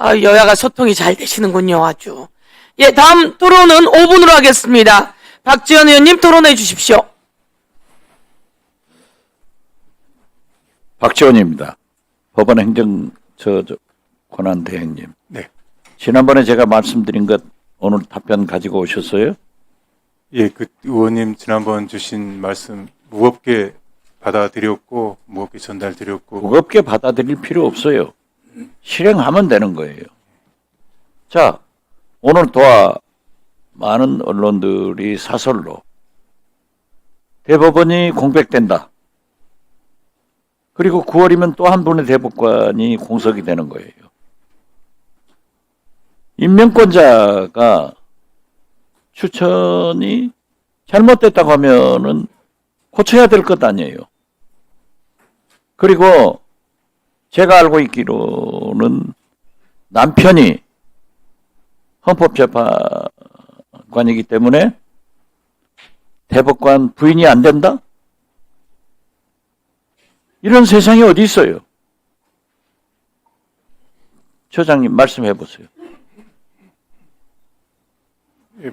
여야가 소통이 잘 되시는군요, 아주. 예, 다음 토론은 5분으로 하겠습니다. 박지원 의원님 토론해 주십시오. 박지원입니다. 법원 행정 권한 대행님. 네. 지난번에 제가 말씀드린 것 오늘 답변 가지고 오셨어요? 예, 그 의원님 지난번 주신 말씀 무겁게 받아들였고 무겁게 전달드렸고 무겁게 받아들일 필요 없어요. 실행하면 되는 거예요. 자, 오늘 또한 많은 언론들이 사설로 대법원이 공백된다. 그리고 9월이면 또 한 분의 대법관이 공석이 되는 거예요. 임명권자가 추천이 잘못됐다고 하면은 고쳐야 될 것 아니에요. 그리고 제가 알고 있기로는 남편이 헌법재판관이기 때문에 대법관 부인이 안 된다? 이런 세상이 어디 있어요? 처장님 말씀해 보세요. 예,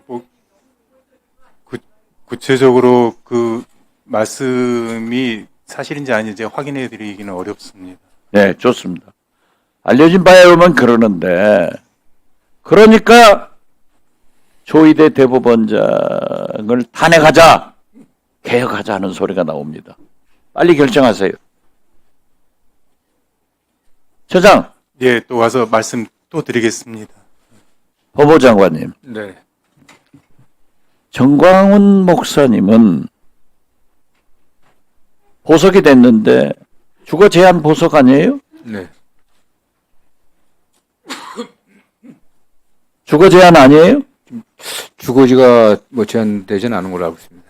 구체적으로 그 말씀이 사실인지 아닌지 확인해 드리기는 어렵습니다. 네, 좋습니다. 알려진 바에 의하면 그러는데, 그러니까 조희대 대법원장을 탄핵하자, 개혁하자 하는 소리가 나옵니다. 빨리 결정하세요. 처장. 예, 또 와서 말씀 또 드리겠습니다. 법무장관님. 네. 정광훈 목사님은 보석이 됐는데 주거 제한 보석 아니에요? 네. 주거 제한 아니에요? 주거지가 뭐 제한되지는 않은 걸로 알고 있습니다.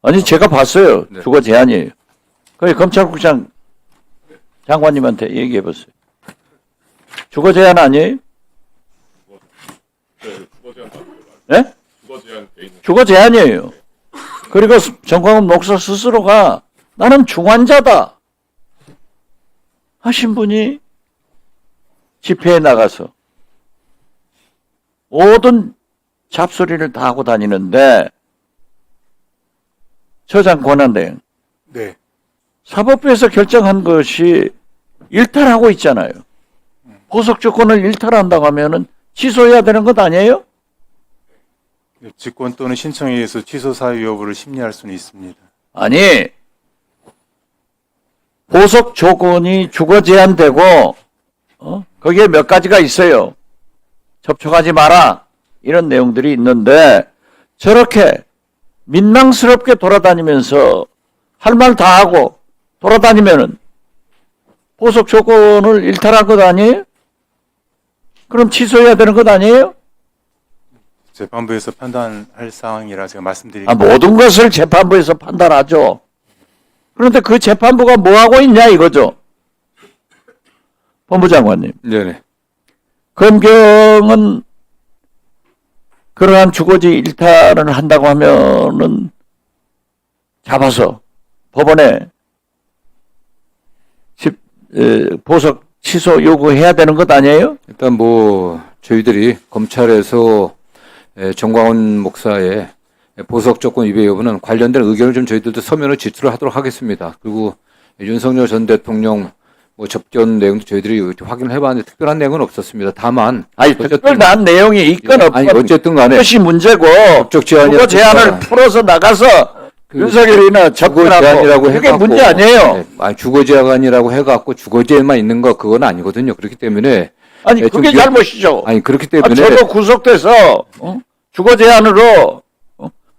아니 제가 봤어요. 네. 주거 제한이에요. 그래 검찰국장 장관님한테 얘기해 보세요. 주거 제한 아니에요? 네? 주거 제한이에요. 그리고 정광훈 목사 스스로가 나는 중환자다 하신 분이 집회에 나가서 모든 잡소리를 다 하고 다니는데 처장 권한대행 네. 사법부에서 결정한 것이 일탈하고 있잖아요. 보석 조건을 일탈한다고 하면은 취소해야 되는 것 아니에요? 직권 또는 신청에 의해서 취소 사유 여부를 심리할 수는 있습니다. 아니 보석 조건이 주거 제한되고 거기에 몇 가지가 있어요. 접촉하지 마라 이런 내용들이 있는데 저렇게 민망스럽게 돌아다니면서 할 말 다 하고 돌아다니면은 보석 조건을 일탈한 것 아니에요? 그럼 취소해야 되는 것 아니에요? 재판부에서 판단할 사항이라 제가 말씀드리겠습니다. 모든 것을 재판부에서 판단하죠. 그런데 그 재판부가 뭐 하고 있냐 이거죠. 법무장관님. 네네. 검경은 그러한 주거지 일탈을 한다고 하면은 잡아서 법원에 보석 취소 요구해야 되는 것 아니에요? 일단 뭐 저희들이 검찰에서 정광훈 목사의 보석 조건 위배 여부는 관련된 의견을 좀 저희들도 서면으로 제출을 하도록 하겠습니다. 그리고 윤석열 전 대통령 뭐 접견 내용도 저희들이 확인을 해봤는데 특별한 내용은 없었습니다. 다만 특별한 내용이 있건 없건 어쨌든 간에 그것이 문제고 주거 제한을 풀어서 나가서 윤석열이나 접근하고 그게 문제 아니에요. 네, 아니 주거 제한이라고 해갖고 주거제만 있는 거 그건 아니거든요. 그렇기 때문에 아니 그게 잘못이죠. 아니 그렇기 때문에 저도 구속돼서 주거 제한으로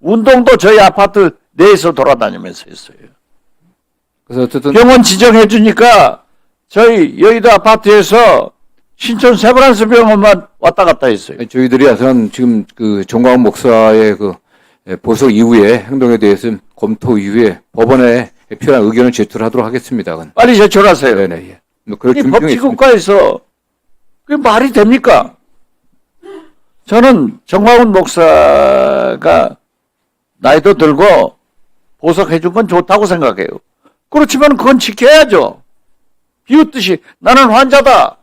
운동도 저희 아파트 내에서 돌아다니면서 했어요. 그래서 어쨌든 병원 지정해 주니까 저희 여의도 아파트에서 신촌 세브란스 병원만 왔다 갔다 했어요. 저희들이 우선 지금 그 정광훈 목사의 그 보석 이후의 행동에 대해서는 검토 이후에 법원에 필요한 의견을 제출하도록 하겠습니다. 빨리 제출하세요. 네네. 예. 그럴 이 준비가 있습니다. 법치국가에서 그게 말이 됩니까? 저는 정광훈 목사가 나이도 들고 보석해 준 건 좋다고 생각해요. 그렇지만 그건 지켜야죠. 비웃듯이 나는 환자다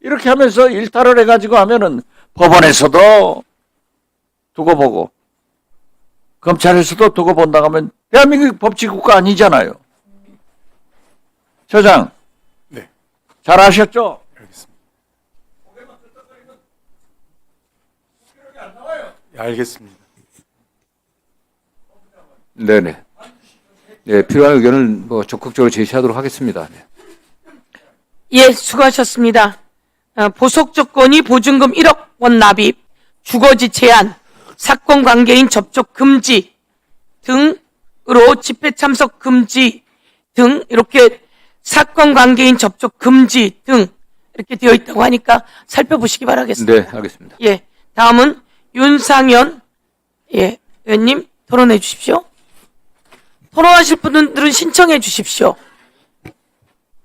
이렇게 하면서 일탈을 해가지고 하면은 법원에서도 두고 보고 검찰에서도 두고 본다고 하면 대한민국 법치국가 아니잖아요. 처장. 네. 잘 아셨죠? 알겠습니다. 예, 알겠습니다. 네네. 네, 필요한 의견을 뭐 적극적으로 제시하도록 하겠습니다. 네. 예, 수고하셨습니다. 보석 조건이 보증금 1억 원 납입, 주거지 제한, 사건 관계인 접촉 금지 등으로 집회 참석 금지 등 이렇게 사건 관계인 접촉 금지 등 이렇게 되어 있다고 하니까 살펴보시기 바라겠습니다. 네, 알겠습니다. 예, 다음은 윤상현 의원님 토론해 주십시오. 토론하실 분들은 신청해 주십시오.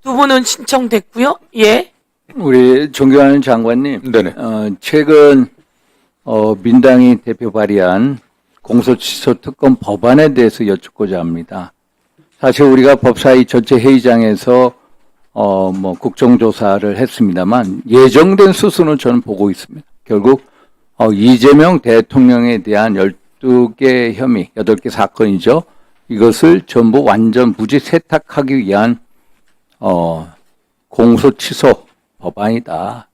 두 분은 신청됐고요. 예. 우리 존경하는 장관님, 네네. 최근 민당이 대표 발의한 공소취소 특검 법안에 대해서 여쭙고자 합니다. 사실 우리가 법사위 전체 회의장에서 뭐 국정조사를 했습니다만 예정된 수순은 저는 보고 있습니다. 결국 이재명 대통령에 대한 12개 혐의, 8개 사건이죠. 이것을 전부 완전 무죄 세탁하기 위한 공소취소 법안이다.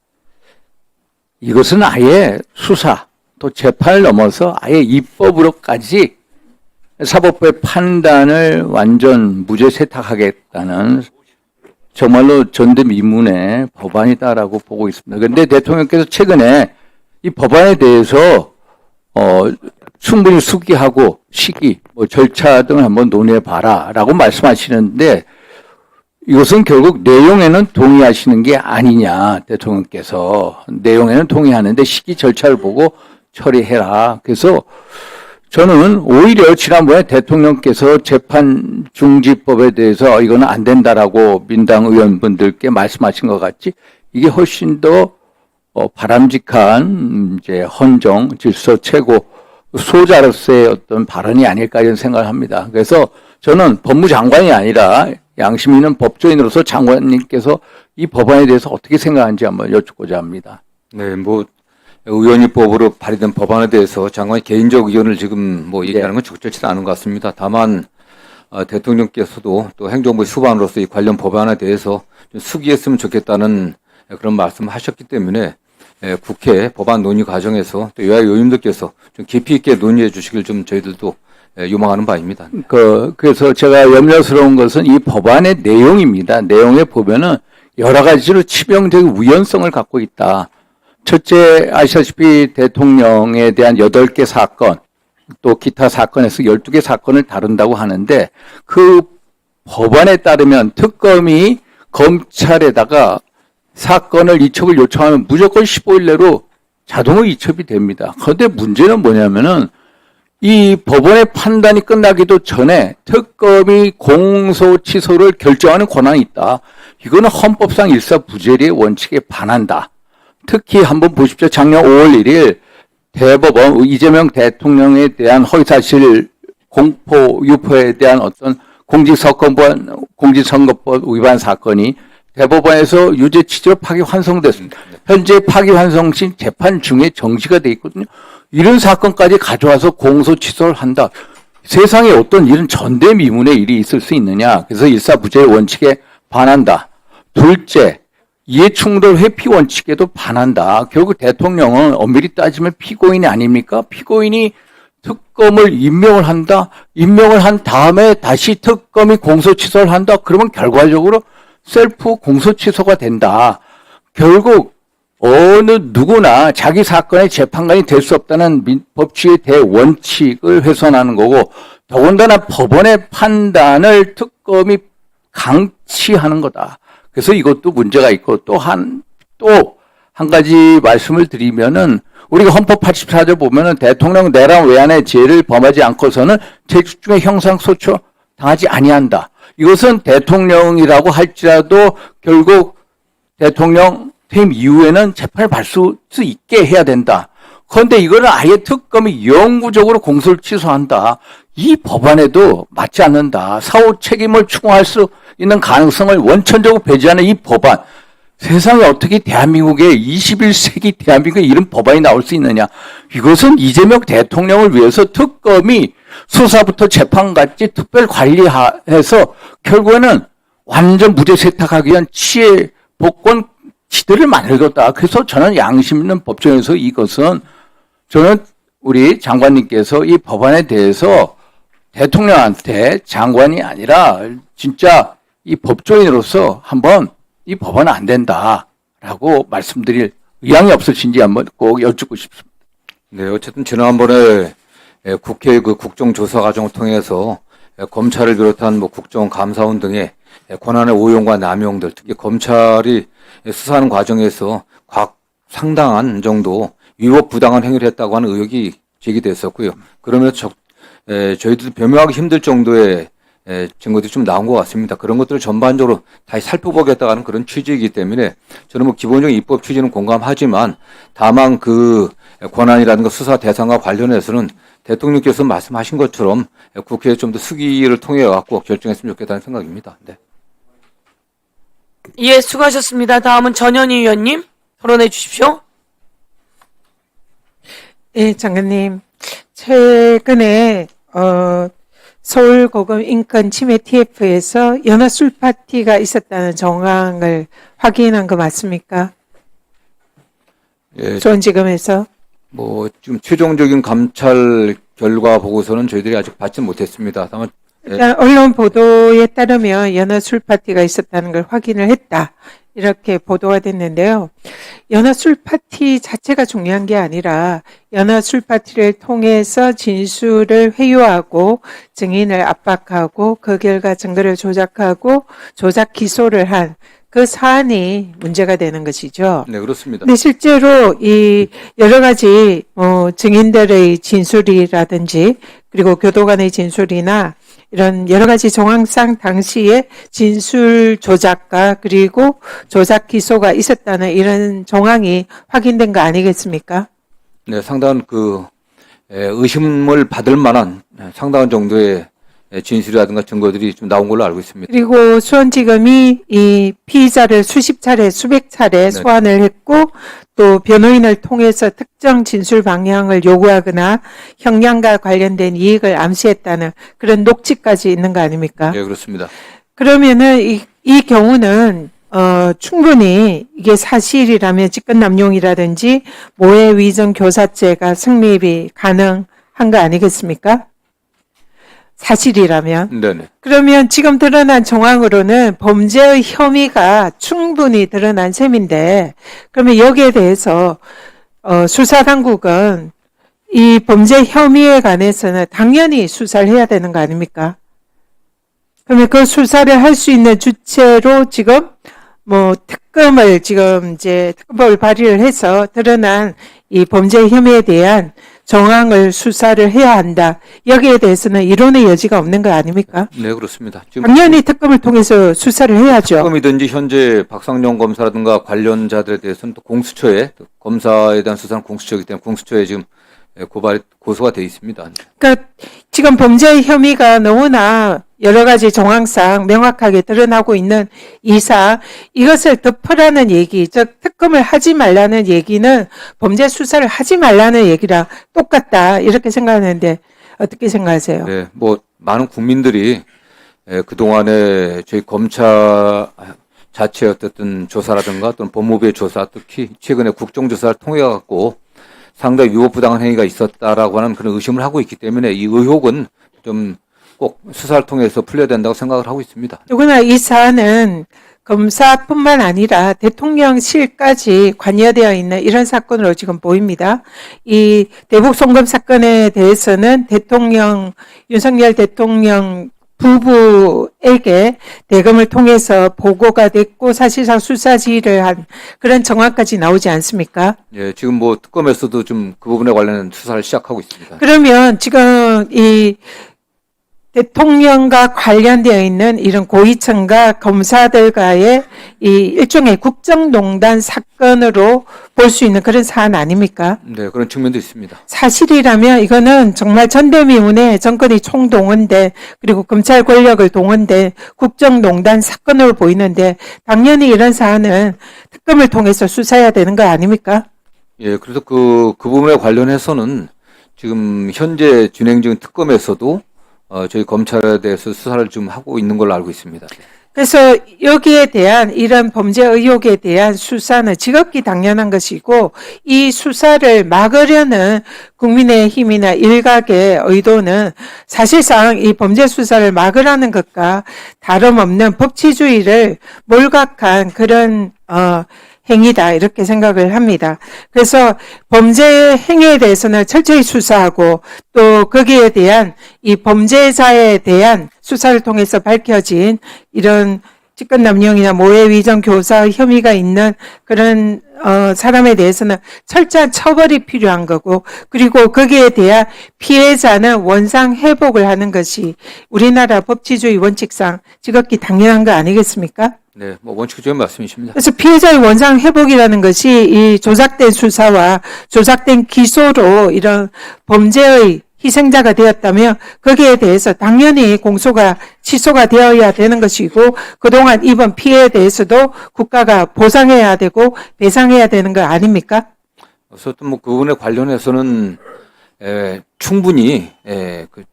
이것은 아예 수사 또 재판을 넘어서 아예 입법으로까지 사법부의 판단을 완전 무죄 세탁하겠다는 정말로 전대미문의 법안이다라고 보고 있습니다. 그런데 대통령께서 최근에 이 법안에 대해서 충분히 숙기하고 시기, 절차 등을 한번 논해봐라라고 말씀하시는데 이것은 결국 내용에는 동의하시는 게 아니냐, 대통령께서. 내용에는 동의하는데 시기 절차를 보고 처리해라. 그래서 저는 오히려 지난번에 대통령께서 재판 중지법에 대해서 이거는 안 된다라고 민당 의원분들께 말씀하신 것 같지, 이게 훨씬 더 바람직한 이제 헌정, 질서 최고 수호자로서의 어떤 발언이 아닐까 이런 생각을 합니다. 그래서 저는 법무장관이 아니라 양심 있는 법조인으로서 장관님께서 이 법안에 대해서 어떻게 생각하는지 한번 여쭙고자 합니다. 네, 뭐 의원입법으로 발의된 법안에 대해서 장관의 개인적 의견을 지금 뭐 얘기하는 건 적절치는 않은 것 같습니다. 다만 대통령께서도 또 행정부 수반으로서 이 관련 법안에 대해서 좀 숙의했으면 좋겠다는 그런 말씀을 하셨기 때문에 국회 법안 논의 과정에서 또 여야 의원님들께서 좀 깊이 있게 논의해 주시길 좀 저희들도 요망하는 바입니다. 그래서 제가 염려스러운 것은 이 법안의 내용입니다. 내용에 보면은 여러 가지로 치명적인 위헌성을 갖고 있다. 첫째, 아시다시피 대통령에 대한 8개 사건, 또 기타 사건에서 12개 사건을 다룬다고 하는데 그 법안에 따르면 특검이 검찰에다가 사건을 이첩을 요청하면 무조건 15일 내로 자동으로 이첩이 됩니다. 그런데 문제는 뭐냐면은 이 법원의 판단이 끝나기도 전에 특검이 공소 취소를 결정하는 권한이 있다. 이거는 헌법상 일사부재리의 원칙에 반한다. 특히 한번 보십시오. 작년 5월 1일 대법원 이재명 대통령에 대한 허위사실 공포 유포에 대한 어떤 공직선거법 위반 사건이 대법원에서 유죄 취지로 파기환송됐습니다. 현재 파기환송심 재판 중에 정지가 돼 있거든요. 이런 사건까지 가져와서 공소 취소를 한다. 세상에 어떤 이런 전대미문의 일이 있을 수 있느냐. 그래서 일사부재의 원칙에 반한다. 둘째, 이해충돌 회피 원칙에도 반한다. 결국 대통령은 엄밀히 따지면 피고인이 아닙니까? 피고인이 특검을 임명을 한다. 임명을 한 다음에 다시 특검이 공소 취소를 한다. 그러면 결과적으로 셀프 공소 취소가 된다. 결국 어느 누구나 자기 사건의 재판관이 될 수 없다는 법치의 대원칙을 훼손하는 거고, 더군다나 법원의 판단을 특검이 강치하는 거다. 그래서 이것도 문제가 있고, 또 한 가지 말씀을 드리면은, 우리가 헌법 84조 보면은 대통령 내란 외환의 죄를 범하지 않고서는 재직 중에 형상소처 당하지 아니한다. 이것은 대통령이라고 할지라도 결국 대통령 퇴임 이후에는 재판을 받을 수 있게 해야 된다. 그런데 이거는 아예 특검이 영구적으로 공소를 취소한다. 이 법안에도 맞지 않는다. 사후 책임을 추궁할 수 있는 가능성을 원천적으로 배제하는 이 법안. 세상에 어떻게 대한민국에 21세기 대한민국에 이런 법안이 나올 수 있느냐. 이것은 이재명 대통령을 위해서 특검이 수사부터 재판까지 특별 관리해서 결국에는 완전 무죄 세탁하기 위한 치해 복권 시대를 만들겠다. 그래서 저는 양심 있는 법정에서 이것은 저는 우리 장관님께서 이 법안에 대해서 대통령한테 장관이 아니라 진짜 이 법조인으로서 한번 이 법안은 안 된다라고 말씀드릴 의향이 없으신지 한번 꼭 여쭙고 싶습니다. 네, 어쨌든 지난번에 국회 그 국정조사 과정을 통해서 검찰을 비롯한 뭐 국정감사원 등의 권한의 오용과 남용들, 특히 검찰이 수사하는 과정에서 상당한 정도 위법 부당한 행위를 했다고 하는 의혹이 제기됐었고요. 그러면서 저희들도 변명하기 힘들 정도의 증거들이 좀 나온 것 같습니다. 그런 것들을 전반적으로 다시 살펴보겠다 하는 그런 취지이기 때문에 저는 뭐 기본적인 입법 취지는 공감하지만 다만 그 권한이라든가 수사 대상과 관련해서는 대통령께서 말씀하신 것처럼 국회에 좀 더 수기를 통해 갖고 결정했으면 좋겠다는 생각입니다. 네. 예, 수고하셨습니다. 다음은 전현희 의원님 토론해 주십시오. 예, 장관님. 최근에, 서울고검 인권 침해 TF에서 연합술 파티가 있었다는 정황을 확인한 거 맞습니까? 예, 수원지검에서. 뭐 지금 최종적인 감찰 결과 보고서는 저희들이 아직 받지 못했습니다. 다만 일단 언론 보도에 따르면 연합술 파티가 있었다는 걸 확인을 했다. 이렇게 보도가 됐는데요. 연합술 파티 자체가 중요한 게 아니라 연합술 파티를 통해서 진술을 회유하고 증인을 압박하고 그 결과 증거를 조작하고 조작 기소를 한 그 사안이 문제가 되는 것이죠. 네, 그렇습니다. 근데 실제로 이 여러 가지 증인들의 진술이라든지 그리고 교도관의 진술이나 이런 여러 가지 정황상 당시에 진술 조작과 그리고 조작 기소가 있었다는 이런 정황이 확인된 거 아니겠습니까? 네, 상당한 의심을 받을 만한 상당한 정도의 진술이라든가 증거들이 좀 나온 걸로 알고 있습니다. 그리고 수원지검이 이 피의자를 수십 차례, 수백 차례 소환을 했고 또 변호인을 통해서 특정 진술 방향을 요구하거나 형량과 관련된 이익을 암시했다는 그런 녹취까지 있는 거 아닙니까? 네, 그렇습니다. 그러면은 이 경우는 충분히 이게 사실이라면 직권남용이라든지 모해 위정 교사죄가 성립이 가능한 거 아니겠습니까? 사실이라면. 네네. 그러면 지금 드러난 정황으로는 범죄의 혐의가 충분히 드러난 셈인데 그러면 여기에 대해서 수사당국은 이 범죄 혐의에 관해서는 당연히 수사를 해야 되는 거 아닙니까? 그러면 그 수사를 할 수 있는 주체로 지금 특검을 지금 이제 특검을 발의를 해서 드러난 이 범죄 혐의에 대한 정황을 수사를 해야 한다. 여기에 대해서는 이론의 여지가 없는 거 아닙니까? 네, 그렇습니다. 지금 당연히 특검을 통해서 수사를 해야죠. 특검이든지 현재 박상용 검사라든가 관련자들에 대해서는 또 공수처에 검사에 대한 수사는 공수처이기 때문에 공수처에 지금 고소가 돼 있습니다. 그러니까 지금 범죄 혐의가 너무나 여러 가지 정황상 명확하게 드러나고 있는 이상 이것을 덮으라는 얘기, 즉 특검을 하지 말라는 얘기는 범죄 수사를 하지 말라는 얘기랑 똑같다 이렇게 생각하는데 어떻게 생각하세요? 네, 뭐 많은 국민들이 그동안에 저희 검찰 자체의 어떤 조사라든가 또는 법무부의 조사, 특히 최근에 국정조사를 통해 갖고 상당히 위법부당한 행위가 있었다라고 하는 그런 의심을 하고 있기 때문에 이 의혹은 좀 꼭 수사를 통해서 풀려야 된다고 생각을 하고 있습니다. 누구나 이 사안은 검사뿐만 아니라 대통령실까지 관여되어 있는 이런 사건으로 지금 보입니다. 이 대북 송금 사건에 대해서는 윤석열 대통령 부부에게 대검을 통해서 보고가 됐고 사실상 수사 지휘를 한 그런 정황까지 나오지 않습니까? 예, 지금 뭐 특검에서도 좀 그 부분에 관련된 수사를 시작하고 있습니다. 그러면 지금 이 대통령과 관련되어 있는 이런 고위층과 검사들과의 이 일종의 국정농단 사건으로 볼 수 있는 그런 사안 아닙니까? 네, 그런 측면도 있습니다. 사실이라면 이거는 정말 전대미문에 정권이 총동원된 그리고 검찰 권력을 동원된 국정농단 사건으로 보이는데 당연히 이런 사안은 특검을 통해서 수사해야 되는 거 아닙니까? 예, 그래서 그 부분에 관련해서는 지금 현재 진행 중인 특검에서도 저희 검찰에 대해서 수사를 좀 하고 있는 걸로 알고 있습니다. 그래서 여기에 대한 이런 범죄 의혹에 대한 수사는 지극히 당연한 것이고 이 수사를 막으려는 국민의힘이나 일각의 의도는 사실상 이 범죄 수사를 막으라는 것과 다름없는 법치주의를 몰각한 그런 행위다 이렇게 생각을 합니다. 그래서 범죄 행위에 대해서는 철저히 수사하고 또 거기에 대한 이 범죄자에 대한 수사를 통해서 밝혀진 이런 직권남용이나 모해위정 교사 혐의가 있는 그런 사람에 대해서는 철저한 처벌이 필요한 거고 그리고 거기에 대한 피해자는 원상 회복을 하는 것이 우리나라 법치주의 원칙상 지극히 당연한 거 아니겠습니까? 네, 뭐 원칙적인 말씀이십니다. 그래서 피해자의 원상 회복이라는 것이 이 조작된 수사와 조작된 기소로 이런 범죄의 희생자가 되었다면 거기에 대해서 당연히 공소가 취소가 되어야 되는 것이고 그동안 입은 피해에 대해서도 국가가 보상해야 되고 배상해야 되는 거 아닙니까? 그래서 또 뭐 그 부분에 관련해서는 충분히 그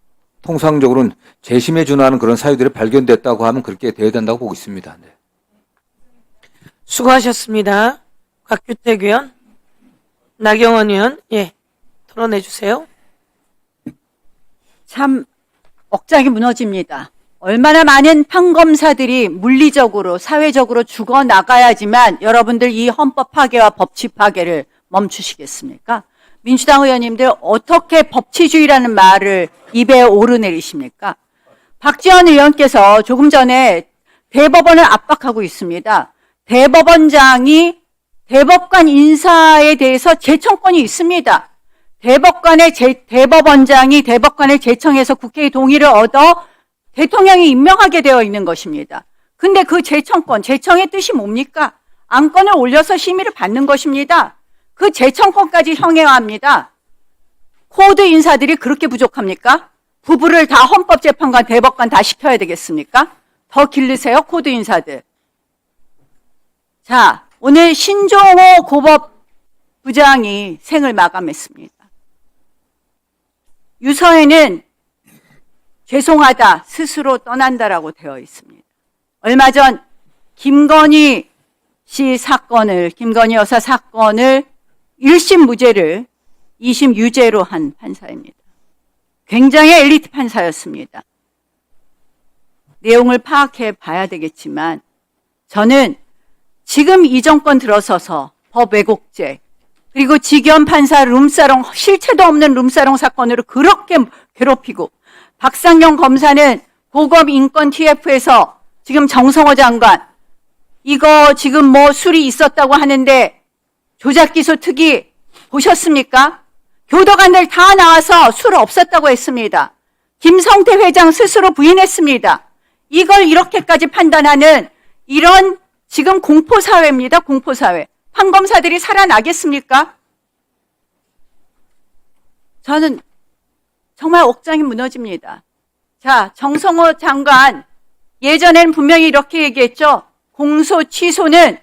통상적으로는 재심에 준하는 그런 사유들이 발견됐다고 하면 그렇게 돼야 된다고 보고 있습니다. 네. 수고하셨습니다. 곽규택 의원, 나경원 의원, 예, 토론해 주세요. 참 억장이 무너집니다. 얼마나 많은 판검사들이 물리적으로 사회적으로 죽어나가야지만 여러분들 이 헌법 파괴와 법치 파괴를 멈추시겠습니까? 민주당 의원님들 어떻게 법치주의라는 말을 입에 오르내리십니까? 박지원 의원께서 조금 전에 대법원을 압박하고 있습니다. 대법원장이 대법관 인사에 대해서 제청권이 있습니다. 대법원장이 대법관을 제청해서 국회의 동의를 얻어 대통령이 임명하게 되어 있는 것입니다. 근데 그 제청권, 제청의 뜻이 뭡니까? 안건을 올려서 심의를 받는 것입니다. 그 제청권까지 형해화합니다. 코드 인사들이 그렇게 부족합니까? 부부를 다 헌법재판관, 대법관 다 시켜야 되겠습니까? 더 기르세요, 코드 인사들. 자, 오늘 신종호 고법부장이 생을 마감했습니다. 유서에는 죄송하다, 스스로 떠난다라고 되어 있습니다. 얼마 전 김건희 여사 사건을 1심 무죄를 2심 유죄로 한 판사입니다. 굉장히 엘리트 판사였습니다. 내용을 파악해 봐야 되겠지만 저는 지금 이 정권 들어서서 법 왜곡죄 그리고 직연 판사 룸사롱 실체도 없는 룸사롱 사건으로 그렇게 괴롭히고 박상경 검사는 고검 인권 TF에서 지금 정성호 장관 이거 지금 뭐 술이 있었다고 하는데 조작기소 특위 보셨습니까? 교도관들 다 나와서 술 없었다고 했습니다. 김성태 회장 스스로 부인했습니다. 이걸 이렇게까지 판단하는 이런 지금 공포사회입니다. 공포사회. 판검사들이 살아나겠습니까? 저는 정말 억장이 무너집니다. 자, 정성호 장관 예전에는 분명히 이렇게 얘기했죠. 공소 취소는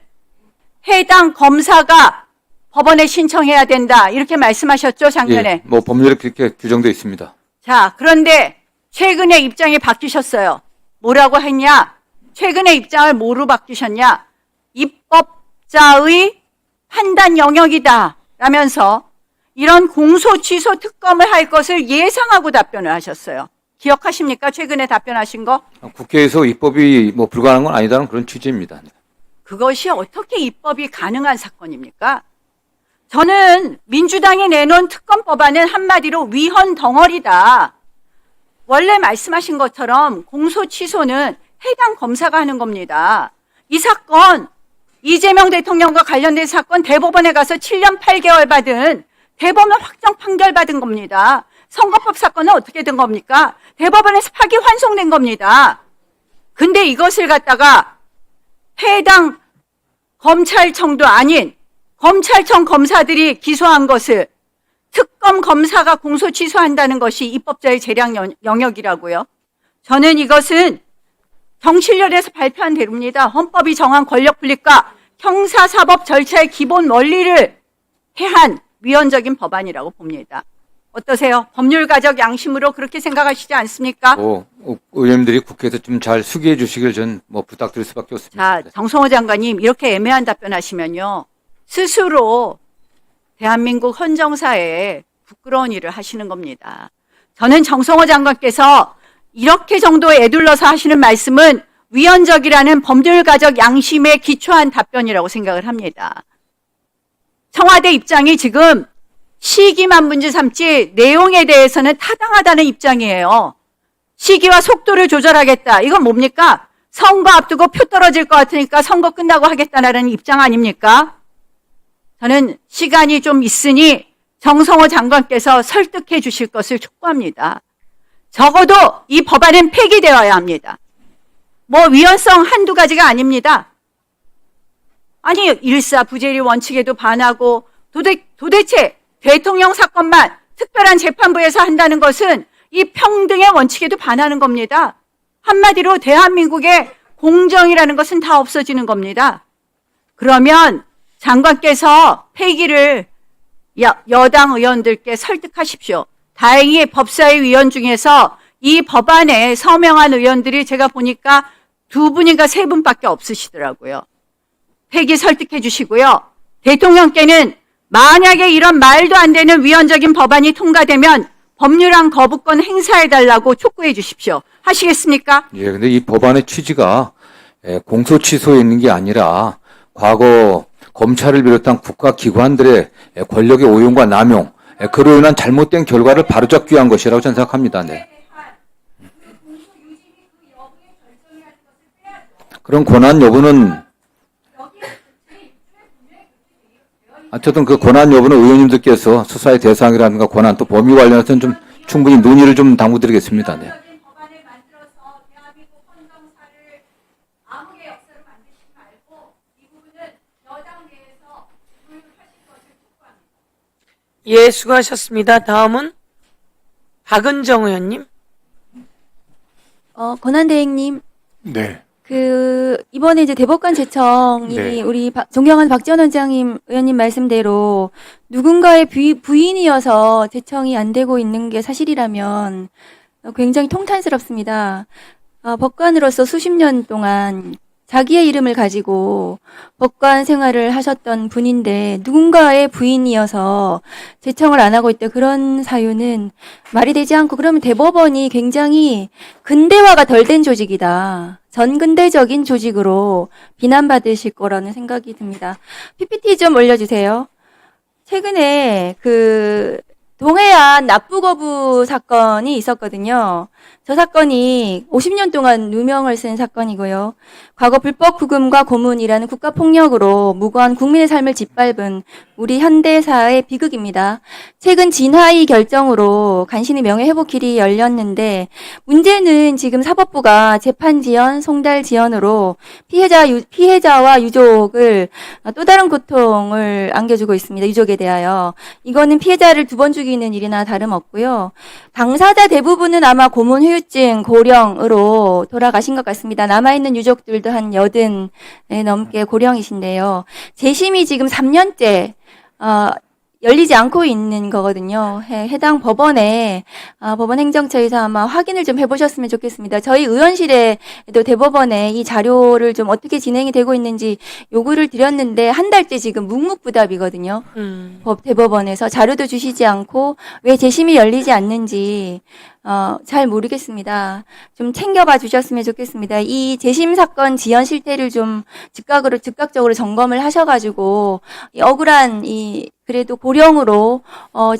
해당 검사가 법원에 신청해야 된다. 이렇게 말씀하셨죠, 작년에. 예, 뭐 법률에 그렇게 규정되어 있습니다. 자, 그런데 최근에 입장이 바뀌셨어요. 뭐라고 했냐? 최근에 입장을 뭐로 바뀌셨냐? 입법자의 판단 영역이다. 라면서 이런 공소 취소 특검을 할 것을 예상하고 답변을 하셨어요. 기억하십니까? 최근에 답변하신 거? 국회에서 입법이 뭐 불가능한 건 아니다는 그런 취지입니다. 네. 그것이 어떻게 입법이 가능한 사건입니까? 저는 민주당이 내놓은 특검 법안은 한마디로 위헌 덩어리다. 원래 말씀하신 것처럼 공소 취소는 해당 검사가 하는 겁니다. 이 사건, 이재명 대통령과 관련된 사건 대법원에 가서 7년 8개월 받은 대법원 확정 판결 받은 겁니다. 선거법 사건은 어떻게 된 겁니까? 대법원에서 파기 환송된 겁니다. 근데 이것을 갖다가 해당 검찰청도 아닌 검찰청 검사들이 기소한 것을 특검 검사가 공소 취소한다는 것이 입법자의 재량 영역이라고요. 저는 이것은 경실련에서 발표한 대로입니다. 헌법이 정한 권력 분립과 형사사법 절차의 기본 원리를 해한 위헌적인 법안이라고 봅니다. 어떠세요? 법률가적 양심으로 그렇게 생각하시지 않습니까? 의원님들이 국회에서 좀 잘 수기해 주시길 전 뭐 부탁드릴 수밖에 없습니다. 자, 정성호 장관님 이렇게 애매한 답변하시면요. 스스로 대한민국 헌정사에 부끄러운 일을 하시는 겁니다. 저는 정성호 장관께서 이렇게 정도 애둘러서 하시는 말씀은 위헌적이라는 법률가적 양심에 기초한 답변이라고 생각을 합니다. 청와대 입장이 지금 시기만 문제 삼지 내용에 대해서는 타당하다는 입장이에요. 시기와 속도를 조절하겠다. 이건 뭡니까? 선거 앞두고 표 떨어질 것 같으니까 선거 끝나고 하겠다는 입장 아닙니까? 저는 시간이 좀 있으니 정성호 장관께서 설득해 주실 것을 촉구합니다. 적어도 이 법안은 폐기되어야 합니다. 뭐 위헌성 한두 가지가 아닙니다. 아니 일사부재리 원칙에도 반하고 도대체 대통령 사건만 특별한 재판부에서 한다는 것은 이 평등의 원칙에도 반하는 겁니다. 한마디로 대한민국의 공정이라는 것은 다 없어지는 겁니다. 그러면 장관께서 폐기를 여당 의원들께 설득하십시오. 다행히 법사위 위원 중에서 이 법안에 서명한 의원들이 제가 보니까 2분인가 3분밖에 없으시더라고요. 폐기 설득해 주시고요. 대통령께는 만약에 이런 말도 안 되는 위헌적인 법안이 통과되면 법률안 거부권 행사해달라고 촉구해 주십시오. 하시겠습니까? 예, 근데 이 법안의 취지가 공소 취소에 있는 게 아니라 과거 검찰을 비롯한 국가기관들의 권력의 오용과 남용, 그로 인한 잘못된 결과를 바로잡기 위한 것이라고 저는 생각합니다. 네. 그런 권한 여부는 어쨌든 그 권한 여부는 의원님들께서 수사의 대상이라든가 권한 또 범위 관련해서는 좀 충분히 논의를 좀 당부드리겠습니다. 네. 예, 수고하셨습니다. 다음은 박은정 의원님. 권한대행님, 네. 이번에 이제 대법관 제청이 네. 우리 존경하는 박지원 원장님 의원님 말씀대로 누군가의 부인이어서 제청이 안 되고 있는 게 사실이라면 굉장히 통탄스럽습니다. 법관으로서 수십 년 동안 자기의 이름을 가지고 법관 생활을 하셨던 분인데 누군가의 부인이어서 제청을 안 하고 있다. 그런 사유는 말이 되지 않고, 그러면 대법원이 굉장히 근대화가 덜 된 조직이다. 전근대적인 조직으로 비난받으실 거라는 생각이 듭니다. PPT 좀 올려주세요. 최근에 동해안 납부거부 사건이 있었거든요. 저 사건이 50년 동안 누명을 쓴 사건이고요. 과거 불법 구금과 고문이라는 국가폭력으로 무고한 국민의 삶을 짓밟은 우리 현대사의 비극입니다. 최근 진화의 결정으로 간신히 명예회복길이 열렸는데 문제는 지금 사법부가 재판 지연, 송달 지연으로 피해자와 유족을 또 다른 고통을 안겨주고 있습니다. 유족에 대하여. 이거는 피해자를 2번 죽이는 일이나 다름없고요. 당사자 대부분은 아마 고문 후유증, 고령으로 돌아가신 것 같습니다. 남아있는 유족들도 한 80 넘게 고령이신데요. 재심이 지금 3년째 열리지 않고 있는 거거든요. 해당 법원에 법원 행정처에서 아마 확인을 좀 해보셨으면 좋겠습니다. 저희 의원실에도 대법원에 이 자료를 좀 어떻게 진행이 되고 있는지 요구를 드렸는데 한 달째 지금 묵묵부답이거든요. 대법원에서 자료도 주시지 않고 왜 재심이 열리지 않는지 잘 모르겠습니다. 좀 챙겨봐 주셨으면 좋겠습니다. 이 재심 사건 지연 실태를 좀 즉각적으로 점검을 하셔가지고 이 억울한 그래도 고령으로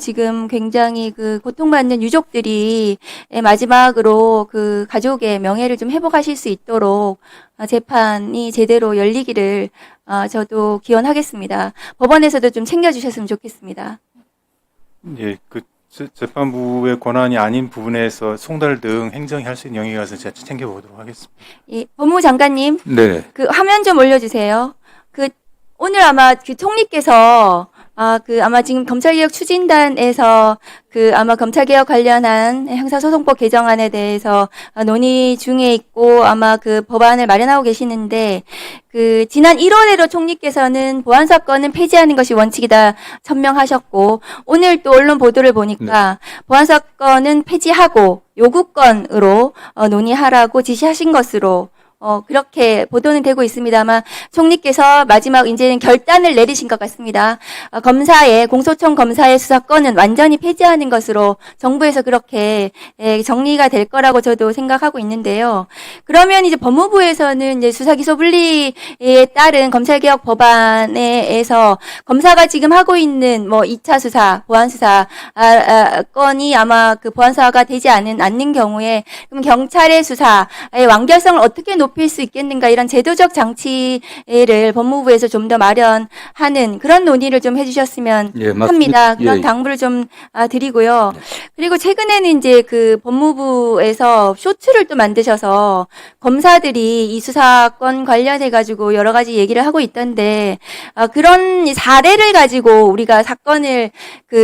지금 굉장히 고통받는 유족들이 마지막으로 가족의 명예를 좀 회복하실 수 있도록 재판이 제대로 열리기를 저도 기원하겠습니다. 법원에서도 좀 챙겨주셨으면 좋겠습니다. 예, 재판부의 권한이 아닌 부분에서 송달 등 행정이 할 수 있는 영역에 가서 제가 챙겨보도록 하겠습니다. 예, 법무부 장관님, 네. 화면 좀 올려주세요. 오늘 아마 총리께서 아마 지금 검찰개혁 추진단에서 아마 검찰개혁 관련한 형사소송법 개정안에 대해서 논의 중에 있고 아마 법안을 마련하고 계시는데 지난 1월에도 총리께서는 보안 사건은 폐지하는 것이 원칙이다 천명하셨고 오늘 또 언론 보도를 보니까 보안 사건은 폐지하고 요구권으로 논의하라고 지시하신 것으로 그렇게 보도는 되고 있습니다만 총리께서 마지막 이제는 결단을 내리신 것 같습니다. 공소청 검사의 수사권은 완전히 폐지하는 것으로 정부에서 그렇게 정리가 될 거라고 저도 생각하고 있는데요. 그러면 이제 법무부에서는 이제 수사기소 분리에 따른 검찰개혁 법안에서 검사가 지금 하고 있는 2차 수사, 보안 수사 건이 아마 보안 수사가 되지 않는 경우에 그럼 경찰의 수사의 완결성을 어떻게 높일 수 있겠는가 이런 제도적 장치를 법무부에서 좀 더 마련하는 그런 논의를 좀 해주셨으면 예, 맞습니다. 합니다. 그런 예. 당부를 좀 드리고요. 그리고 최근에는 이제 법무부에서 쇼츠를 또 만드셔서 검사들이 이 수사권 관련해 가지고 여러 가지 얘기를 하고 있던데 그런 사례를 가지고 우리가 사건을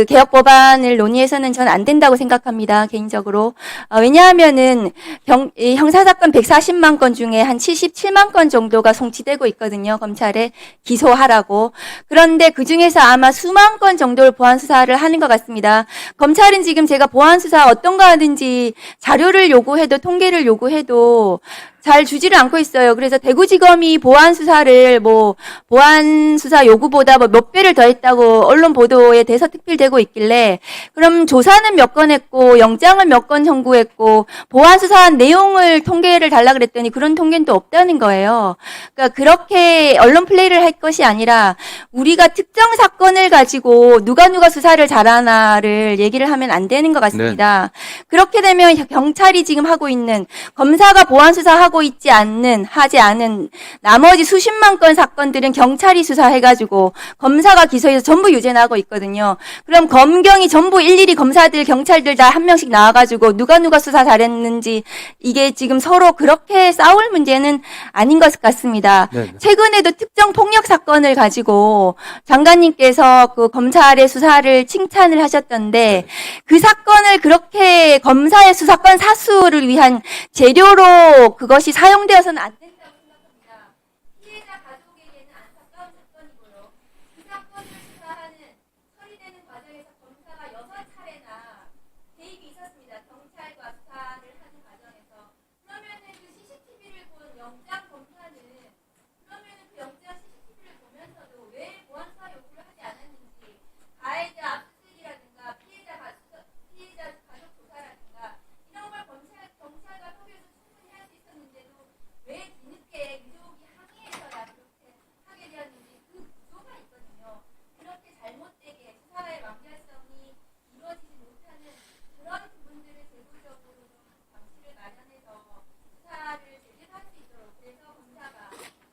개혁 법안을 논의해서는 전 안 된다고 생각합니다. 개인적으로. 왜냐하면은 형사사건 140만 건 중에 한 77만 건 정도가 송치되고 있거든요. 검찰에 기소하라고. 그런데 그중에서 아마 수만 건 정도를 보안 수사를 하는 것 같습니다. 검찰은 지금 제가 보안 수사 어떤 거 하는지 자료를 요구해도 통계를 요구해도 잘 주지를 않고 있어요. 그래서 대구지검이 보안 수사를 보안 수사 요구보다 몇 배를 더 했다고 언론 보도에 대서특필되고 있길래 그럼 조사는 몇 건 했고 영장을 몇 건 청구했고 보안 수사한 내용을 통계를 달라 그랬더니 그런 통계는 또 없다는 거예요. 그러니까 그렇게 언론 플레이를 할 것이 아니라 우리가 특정 사건을 가지고 누가 수사를 잘하나를 얘기를 하면 안 되는 것 같습니다. 그렇게 되면 경찰이 지금 하고 있는 검사가 보안 수사하고 하지 않은 나머지 수십만 건 사건들은 경찰이 수사해가지고 검사가 기소해서 전부 유죄나고 있거든요. 그럼 검경이 전부 일일이 검사들, 경찰들 다 한 명씩 나와가지고 누가 수사 잘했는지 이게 지금 서로 그렇게 싸울 문제는 아닌 것 같습니다. 네. 최근에도 특정 폭력 사건을 가지고 장관님께서 검찰의 수사를 칭찬을 하셨던데 그 사건을 그렇게 검사의 수사권 사수를 위한 재료로 그것이 사용되어서는 안 된다고 생각합니다. 피해자 가족에게는 안타까운 사건이고요. 그 사건을 수사하는 처리되는 과정에서 검사가 6차례나 개입이 있었습니다. 경찰과 수사를 하는 과정에서. 그러면은 그 CCTV를 본 영장 검사는 그러면은 그 영장 CCTV를 보면서도 왜 보안 수사 요구를 하지 않았는지 가해자 압수수색이라든가 피해자 가족 조사라든가 이런 걸 경찰과 협의해서 충분히 할 수 있었는데도 왜 뒤늦게 유족이 항의해서야 그렇게 하게 되었는지 그 구조가 있거든요. 그렇게 잘못되게 수사의 완결성이 이루어지지 못하는 그런 부분들을 제도적으로 좀 장치를 마련해서 수사를 제대로 할 수 있도록 그래서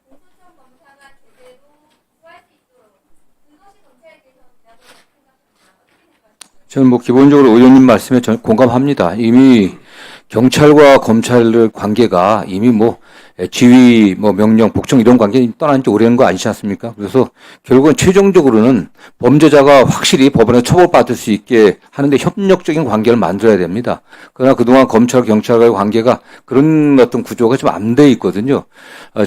공소청 검사가 제대로 수사할 수 있도록 그것이 검찰 개혁이라고 생각합니다. 어떻게 생각하세요? 저는 기본적으로 의원님 말씀에 저는 공감합니다. 이미 경찰과 검찰의 관계가 이미 지휘, 명령, 복종 이런 관계 떠난 지 오래된 거 아니지 않습니까? 그래서 결국은 최종적으로는 범죄자가 확실히 법원에 처벌받을 수 있게 하는데 협력적인 관계를 만들어야 됩니다. 그러나 그동안 검찰, 경찰과의 관계가 그런 어떤 구조가 좀 안 돼 있거든요.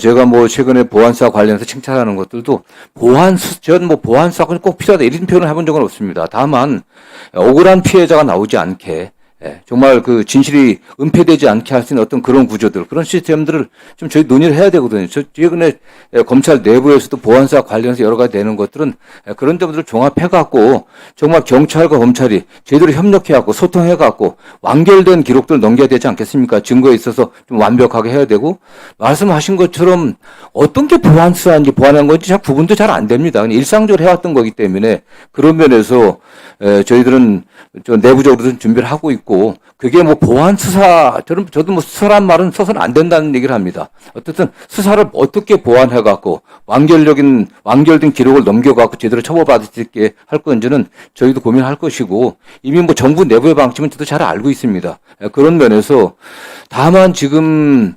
제가 최근에 보안수사 관련해서 칭찬하는 것들도 보안수사가 꼭 필요하다 이런 표현을 해본 적은 없습니다. 다만 억울한 피해자가 나오지 않게 정말 진실이 은폐되지 않게 할 수 있는 어떤 그런 구조들, 그런 시스템들을 좀 저희 논의를 해야 되거든요. 최근에 검찰 내부에서도 보안수사 관련해서 여러 가지 되는 것들은 그런 점들을 종합해갖고 정말 경찰과 검찰이 제대로 협력해갖고 소통해갖고 완결된 기록들을 넘겨야 되지 않겠습니까? 증거에 있어서 좀 완벽하게 해야 되고, 말씀하신 것처럼 어떤 게 보안수사인지 보안한 건지 잘 구분도 잘 안 됩니다. 그냥 일상적으로 해왔던 거기 때문에 그런 면에서 저희들은 내부적으로 준비를 하고 있고, 그게 보안 수사, 저도 수사란 말은 써서는 안 된다는 얘기를 합니다. 어쨌든 수사를 어떻게 보완해갖고 완결된 기록을 넘겨갖고 제대로 처벌받을 수 있게 할 건지는 저희도 고민할 것이고, 이미 정부 내부의 방침은 저도 잘 알고 있습니다. 그런 면에서 다만 지금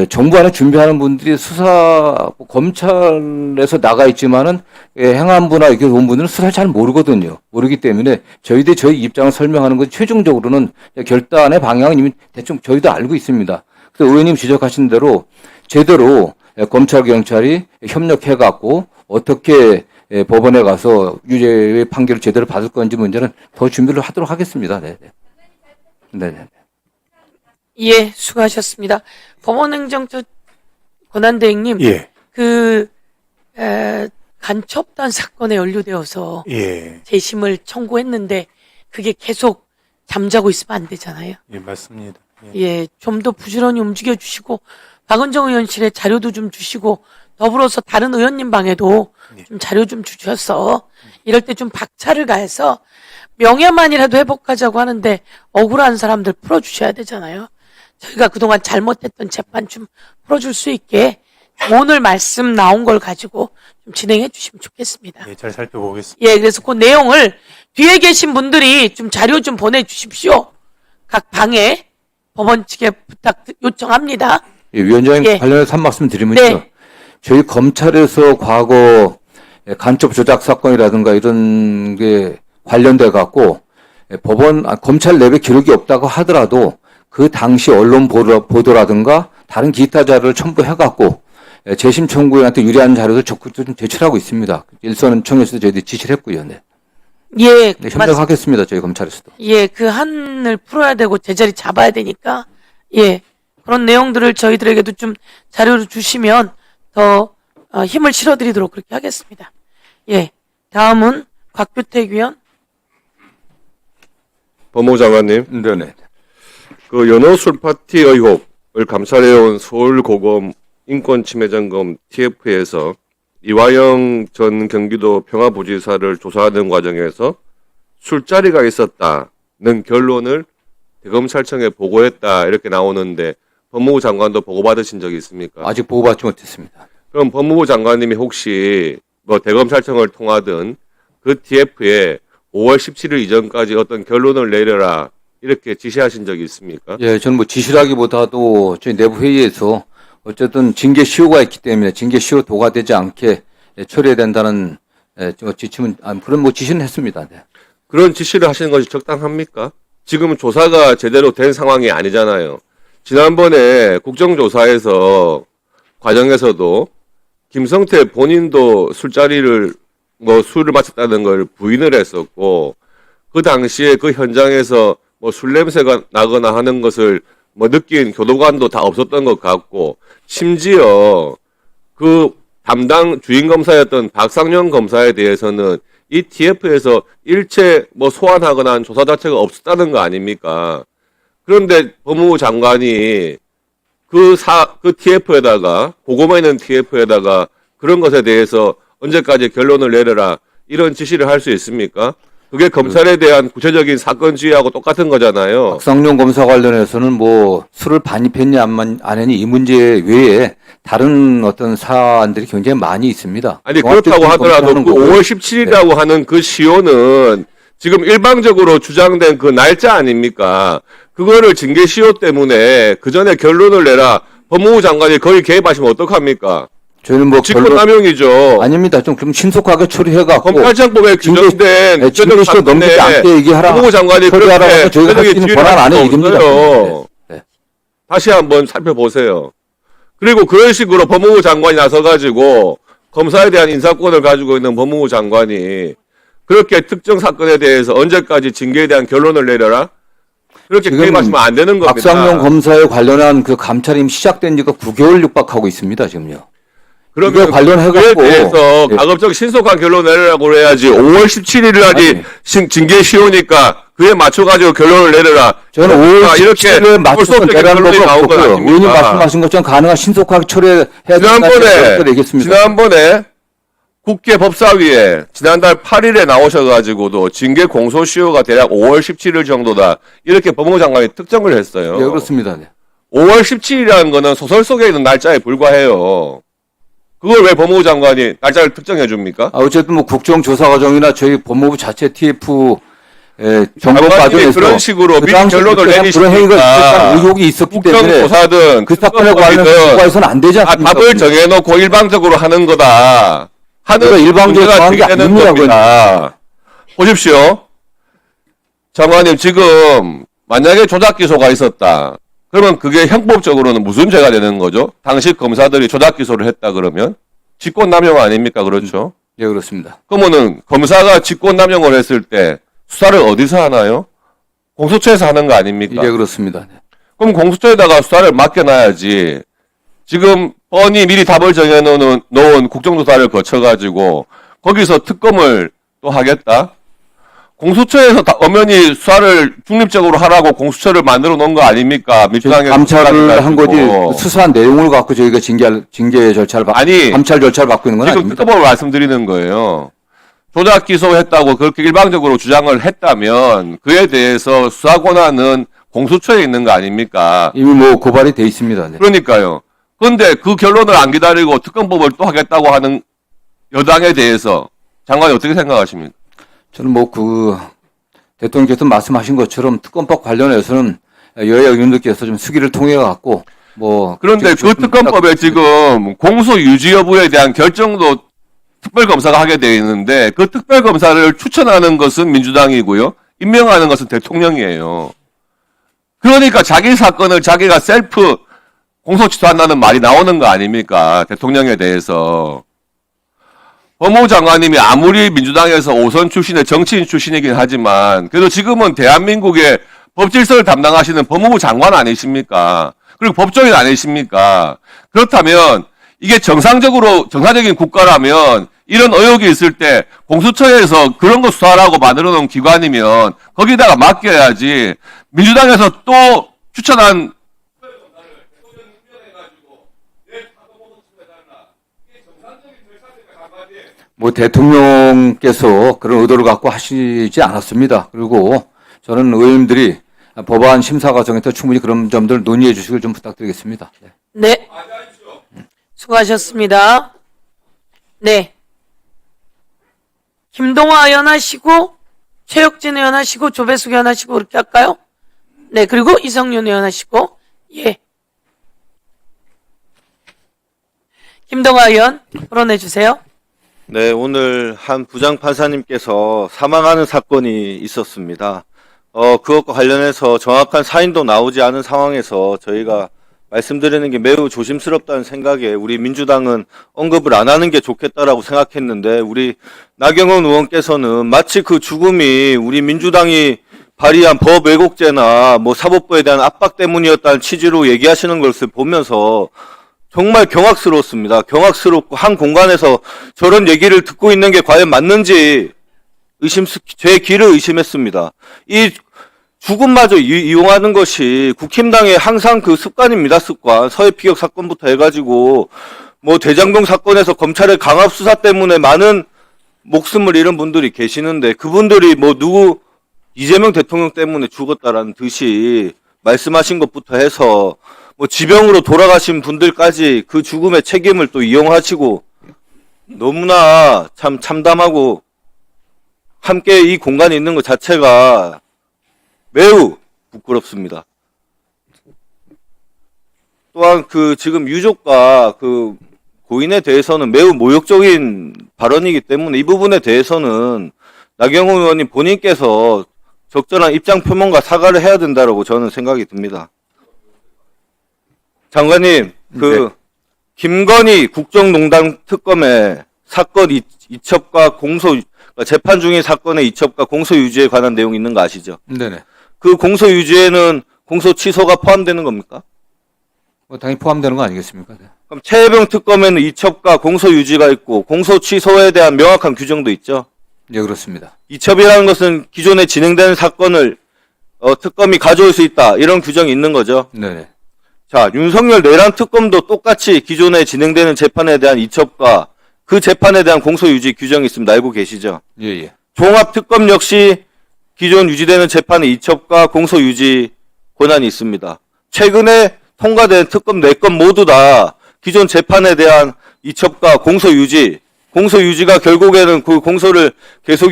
정부 안에 준비하는 분들이 수사 검찰에서 나가 있지만은 행안부나 이렇게 온 분들은 수사를 잘 모르거든요. 모르기 때문에 저희들이 저희 입장을 설명하는 건 최종적으로는 결단의 방향은 이미 대충 저희도 알고 있습니다. 그래서 의원님 지적하신 대로 제대로 검찰 경찰이 협력해 갖고 어떻게 법원에 가서 유죄의 판결을 제대로 받을 건지 문제는 더 준비를 하도록 하겠습니다. 네. 네. 예, 수고하셨습니다. 법원행정처 권한대행님, 예. 간첩단 사건에 연루되어서 예. 재심을 청구했는데 그게 계속 잠자고 있으면 안 되잖아요. 예, 맞습니다. 예. 예, 좀 더 부지런히 움직여 주시고 박은정 의원실에 자료도 좀 주시고 더불어서 다른 의원님 방에도 좀 자료 좀 주셔서 이럴 때 좀 박차를 가해서 명예만이라도 회복하자고 하는데 억울한 사람들 풀어주셔야 되잖아요. 저희가 그동안 잘못했던 재판 좀 풀어줄 수 있게 오늘 말씀 나온 걸 가지고 좀 진행해 주시면 좋겠습니다. 예, 잘 살펴보겠습니다. 예, 그래서 그 내용을 뒤에 계신 분들이 좀 자료 좀 보내주십시오. 각 방에 법원 측에 요청합니다. 예, 위원장님 예. 관련해서 한 말씀 드리면요. 네. 저희 검찰에서 과거 간첩 조작 사건이라든가 이런 게 관련돼 갖고 검찰 내부에 기록이 없다고 하더라도 그 당시 언론 보도라든가 다른 기타 자료를 첨부해 갖고 재심 청구인한테 유리한 자료도 적극적으로 좀 제출하고 있습니다. 일선 청에서도 저희들이 지시를 했고요. 네. 예, 네, 협력하겠습니다. 저희 검찰에서도. 예, 그 한을 풀어야 되고 제자리 잡아야 되니까 예, 그런 내용들을 저희들에게도 좀 자료를 주시면 더 힘을 실어드리도록 그렇게 하겠습니다. 예, 다음은 곽규택 위원. 법무부 장관님, 네네. 그 연어 술 파티 의혹을 감찰해온 서울고검 인권침해점검 TF에서 이화영 전 경기도 평화부지사를 조사하는 과정에서 술자리가 있었다는 결론을 대검찰청에 보고했다 이렇게 나오는데 법무부 장관도 보고받으신 적이 있습니까? 아직 보고받지 못했습니다. 그럼 법무부 장관님이 혹시 뭐 대검찰청을 통하든 그 TF에 5월 17일 이전까지 어떤 결론을 내려라 이렇게 지시하신 적이 있습니까? 예, 저는 뭐 지시라기보다도 저희 내부 회의에서 어쨌든 징계 시효가 있기 때문에 징계 시효 도과되지 않게 처리해야 된다는 지침은 그런 뭐 지시는 했습니다. 네. 그런 지시를 하시는 것이 적당합니까? 지금 조사가 제대로 된 상황이 아니잖아요. 지난번에 국정조사에서 과정에서도 김성태 본인도 술자리를 술을 마셨다는 걸 부인을 했었고 그 당시에 그 현장에서 술 냄새가 나거나 하는 것을 느낀 교도관도 다 없었던 것 같고 심지어 그 담당 주인 검사였던 박상현 검사에 대해서는 이 TF에서 일체 소환하거나 한 조사 자체가 없었다는 거 아닙니까? 그런데 법무부 장관이 그 TF에다가 고검에 있는 TF에다가 그런 것에 대해서 언제까지 결론을 내려라 이런 지시를 할 수 있습니까? 그게 검찰에 대한 구체적인 사건 지휘하고 똑같은 거잖아요. 박상용 검사 관련해서는 술을 반입했냐 안 했냐 이 문제 외에 다른 어떤 사안들이 굉장히 많이 있습니다. 아니 그렇다고 하더라도 그 5월 17일이라고 네. 하는 그 시효는 지금 일방적으로 주장된 그 날짜 아닙니까? 그거를 징계 시효 때문에 그 전에 결론을 내라 법무부 장관이 거기 개입하시면 어떡합니까? 저희는 직권남용이죠. 아닙니다. 좀 신속하게 처리해갖고 검찰청법에 규정된 징계 시효 넘기지 않게 얘기하라. 법무부 장관이 처리하라고 저희가 할 수 있는 권한 안에 얘기입니다. 네. 다시 한번 살펴보세요. 그리고 그런 식으로 법무부 장관이 나서가지고 검사에 대한 인사권을 가지고 있는 법무부 장관이 그렇게 특정 사건에 대해서 언제까지 징계에 대한 결론을 내려라? 그렇게 개입하시면 안 되는 겁니다. 박상용 검사에 관련한 그 감찰이 시작된 지가 9개월 육박하고 있습니다. 지금요. 그러면 그에 대해서 가급적 신속한 결론 내리라고 해야지 5월 17일 날이 징계 시효니까 그에 맞춰가지고 결론을 내려라. 저는 5월 17일에 맞춰서 내라는 법은 없고요. 의원님 말씀하신 것처럼 가능한 신속하게 처리해야 된다는 지난번에 국회 법사위에 지난달 8일에 나오셔가지고도 징계 공소시효가 대략 5월 17일 정도다. 이렇게 법무부 장관이 특정을 했어요. 네, 그렇습니다. 네. 5월 17일이라는 거는 소설 속에 있는 날짜에 불과해요. 그걸 왜 법무부 장관이 날짜를 특정해 줍니까? 어쨌든 국정조사 과정이나 저희 법무부 자체 TF 정보 장관님이 과정에서 그런 식으로 그 미리 당시 결론을 그런 내리시니까 행위가 있었다는 의혹이 있었기 때문에 국정조사든 그 사건에 관련해서 특검법이든 수사해서는 안 되지 않습니까? 답을 정해놓고 일방적으로 하는 거다 하는 그러니까 일방적으로 문제가 정한 게 제기되는 아닙니다, 겁니다. 보십시오. 장관님, 지금 만약에 조작 기소가 있었다. 그러면 그게 형법적으로는 무슨 죄가 되는 거죠? 당시 검사들이 조작 기소를 했다 그러면 직권남용 아닙니까? 그렇죠? 예, 그렇습니다. 그러면은 검사가 직권남용을 했을 때 수사를 어디서 하나요? 공수처에서 하는 거 아닙니까? 예, 그렇습니다. 네. 그럼 공수처에다가 수사를 맡겨놔야지. 지금 뻔히 미리 답을 정해놓은 국정조사를 거쳐가지고 거기서 특검을 또 하겠다? 공수처에서 엄연히 수사를 중립적으로 하라고 공수처를 만들어 놓은 거 아닙니까? 민주당의 감찰을 한 거지 가지고. 수사한 내용을 갖고 저희가 징계 절차를 아니, 감찰 절차를 받고 있는 건 지금 아닙니다. 특검을 말씀드리는 거예요. 조작 기소했다고 그렇게 일방적으로 주장을 했다면 그에 대해서 수사 권한은 공수처에 있는 거 아닙니까? 이미 뭐 고발이 돼 있습니다. 네. 그러니까요. 그런데 그 결론을 안 기다리고 특검법을 또 하겠다고 하는 여당에 대해서 장관이 어떻게 생각하십니까? 저는 뭐 그 대통령께서 말씀하신 것처럼 특검법 관련해서는 여야 의원들께서 좀 수기를 통해 갖고 뭐 그런데 그 특검법에 지금 공소 유지 여부에 대한 결정도 특별검사가 하게 되어 있는데 그 특별검사를 추천하는 것은 민주당이고요. 임명하는 것은 대통령이에요. 그러니까 자기 사건을 자기가 셀프 공소 취소한다는 말이 나오는 거 아닙니까? 대통령에 대해서. 법무부 장관님이 아무리 민주당에서 5선 출신의 정치인 출신이긴 하지만 그래도 지금은 대한민국의 법질서를 담당하시는 법무부 장관 아니십니까? 그리고 법조인 아니십니까? 그렇다면 이게 정상적인 국가라면 이런 의혹이 있을 때 공수처에서 그런 거 수사하라고 만들어 놓은 기관이면 거기다가 맡겨야지 민주당에서 또 추천한 뭐 대통령께서 그런 의도를 갖고 하시지 않았습니다. 그리고 저는 의원님들이 법안 심사 과정에서 충분히 그런 점들을 논의해 주시길 좀 부탁드리겠습니다. 네. 네. 수고하셨습니다. 네. 김동화 의원 하시고, 최혁진 의원 하시고, 조배숙 의원 하시고, 그렇게 할까요? 네. 그리고 이성윤 의원 하시고, 예. 김동화 의원, 토론해 주세요. 네, 오늘 한 부장판사님께서 사망하는 사건이 있었습니다. 그것과 관련해서 정확한 사인도 나오지 않은 상황에서 저희가 말씀드리는 게 매우 조심스럽다는 생각에 우리 민주당은 언급을 안 하는 게 좋겠다라고 생각했는데 우리 나경원 의원께서는 마치 그 죽음이 우리 민주당이 발의한 법 왜곡죄나 뭐 사법부에 대한 압박 때문이었다는 취지로 얘기하시는 것을 보면서 정말 경악스러웠습니다. 경악스럽고 한 공간에서 저런 얘기를 듣고 있는 게 과연 맞는지 제 귀를 의심했습니다. 이 죽음마저 이용하는 것이 국힘당의 항상 그 습관입니다. 습관. 서해피격 사건부터 해가지고 뭐 대장동 사건에서 검찰의 강압 수사 때문에 많은 목숨을 잃은 분들이 계시는데 그분들이 뭐 누구 이재명 대통령 때문에 죽었다라는 듯이 말씀하신 것부터 해서 뭐 지병으로 돌아가신 분들까지 그 죽음의 책임을 또 이용하시고 너무나 참 참담하고 함께 이 공간에 있는 것 자체가 매우 부끄럽습니다. 또한 그 지금 유족과 그 고인에 대해서는 매우 모욕적인 발언이기 때문에 이 부분에 대해서는 나경원 의원님 본인께서 적절한 입장 표명과 사과를 해야 된다고 저는 생각이 듭니다. 장관님, 그 김건희 국정농단 특검의 사건 이첩과 공소 재판 중인 사건의 이첩과 공소 유지에 관한 내용이 있는 거 아시죠? 네네. 그 공소 유지에는 공소 취소가 포함되는 겁니까? 뭐 당연히 포함되는 거 아니겠습니까? 네. 그럼 최혜병 특검에는 이첩과 공소 유지가 있고 공소 취소에 대한 명확한 규정도 있죠? 예, 그렇습니다. 이첩이라는 것은 기존에 진행되는 사건을 특검이 가져올 수 있다 이런 규정이 있는 거죠? 네네. 자, 윤석열 내란 특검도 똑같이 기존에 진행되는 재판에 대한 이첩과 그 재판에 대한 공소 유지 규정이 있습니다. 알고 계시죠? 예, 예. 종합 특검 역시 기존 유지되는 재판의 이첩과 공소 유지 권한이 있습니다. 최근에 통과된 특검 4건 모두 다 기존 재판에 대한 이첩과 공소 유지가 결국에는 그 공소를 계속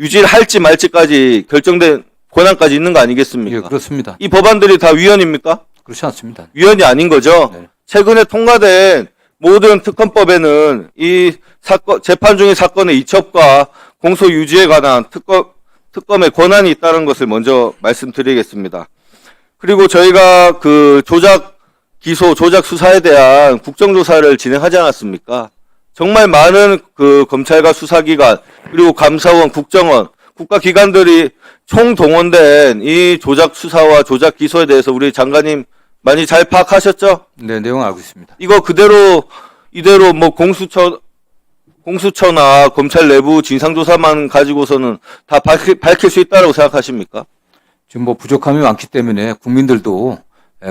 유지를 할지 말지까지 결정된 권한까지 있는 거 아니겠습니까? 예, 그렇습니다. 이 법안들이 다 위헌입니까? 그렇지 않습니다. 위헌이 아닌 거죠. 네. 최근에 통과된 모든 특검법에는 이 사건, 재판 중인 사건의 이첩과 공소 유지에 관한 특검의 권한이 있다는 것을 먼저 말씀드리겠습니다. 그리고 저희가 그 조작 기소, 조작 수사에 대한 국정조사를 진행하지 않았습니까? 정말 많은 그 검찰과 수사기관, 그리고 감사원, 국정원, 국가기관들이 총동원된 이 조작 수사와 조작 기소에 대해서 우리 장관님 많이 잘 파악하셨죠? 네, 내용 알고 있습니다. 이거 이대로 뭐 공수처나 검찰 내부 진상조사만 가지고서는 다 밝힐 수 있다고 생각하십니까? 지금 뭐 부족함이 많기 때문에 국민들도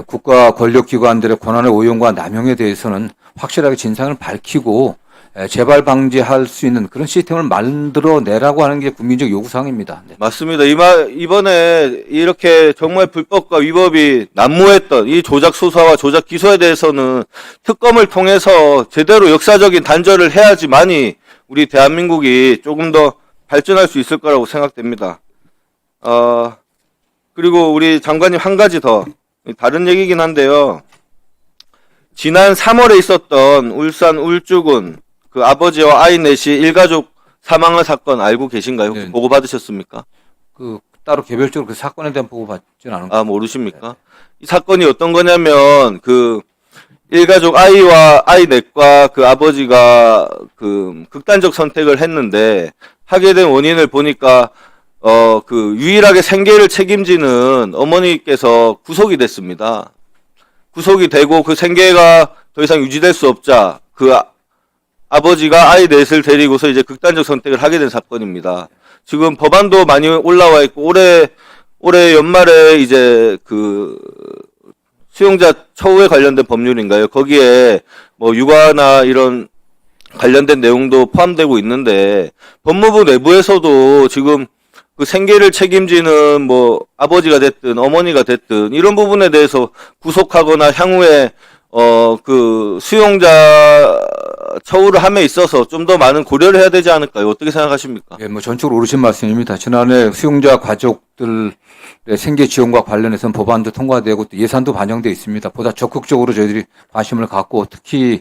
국가 권력기관들의 권한의 오용과 남용에 대해서는 확실하게 진상을 밝히고 재발 방지할 수 있는 그런 시스템을 만들어내라고 하는 게 국민적 요구사항입니다. 네. 맞습니다. 이번에 이렇게 정말 불법과 위법이 난무했던 이 조작 수사와 조작 기소에 대해서는 특검을 통해서 제대로 역사적인 단절을 해야지만이 우리 대한민국이 조금 더 발전할 수 있을 거라고 생각됩니다. 그리고 우리 장관님 한 가지 더 다른 얘기긴 한데요. 지난 3월에 있었던 울산 울주군 그 아버지와 아이 넷이 일가족 사망한 사건 알고 계신가요? 혹시 네. 보고 받으셨습니까? 그 따로 개별적으로 그 사건에 대한 보고 받지는 않은 아, 모르십니까? 이 사건이 어떤 거냐면 그 일가족 아이와 아이 넷과 그 아버지가 그 극단적 선택을 했는데 하게 된 원인을 보니까 그 유일하게 생계를 책임지는 어머니께서 구속이 됐습니다. 구속이 되고 그 생계가 더 이상 유지될 수 없자 그 아버지가 아이 넷을 데리고서 이제 극단적 선택을 하게 된 사건입니다. 지금 법안도 많이 올라와 있고 올해 연말에 이제 그 수용자 처우에 관련된 법률인가요? 거기에 뭐 육아나 이런 관련된 내용도 포함되고 있는데 법무부 내부에서도 지금 그 생계를 책임지는 뭐 아버지가 됐든 어머니가 됐든 이런 부분에 대해서 구속하거나 향후에 그 수용자 처우를 함에 있어서 좀 더 많은 고려를 해야 되지 않을까요? 어떻게 생각하십니까? 예, 뭐 전적으로 옳으신 말씀입니다. 지난해 수용자 가족들의 생계 지원과 관련해서는 법안도 통과되고 또 예산도 반영되어 있습니다. 보다 적극적으로 저희들이 관심을 갖고 특히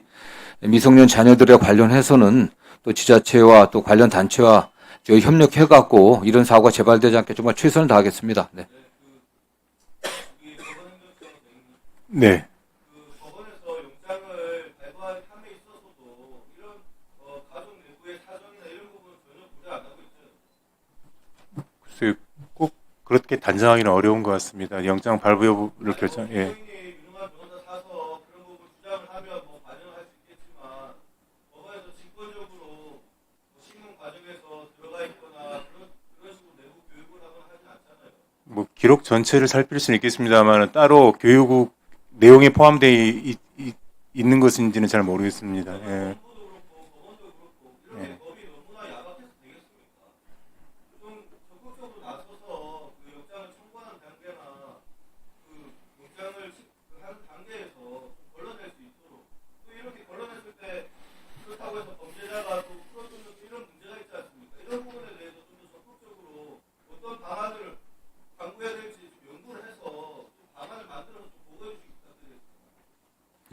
미성년 자녀들에 관련해서는 또 지자체와 또 관련 단체와 저희 협력해갖고 이런 사고가 재발되지 않게 정말 최선을 다하겠습니다. 네. 네. 글쎄요, 꼭 그렇게 단정하기는 어려운 것 같습니다. 영장 발부 여부를 결정, 예. 뭐 기록 전체를 살필 수는 있겠습니다만 따로 교육국 내용에 포함되어 있는 것인지는 잘 모르겠습니다. 예.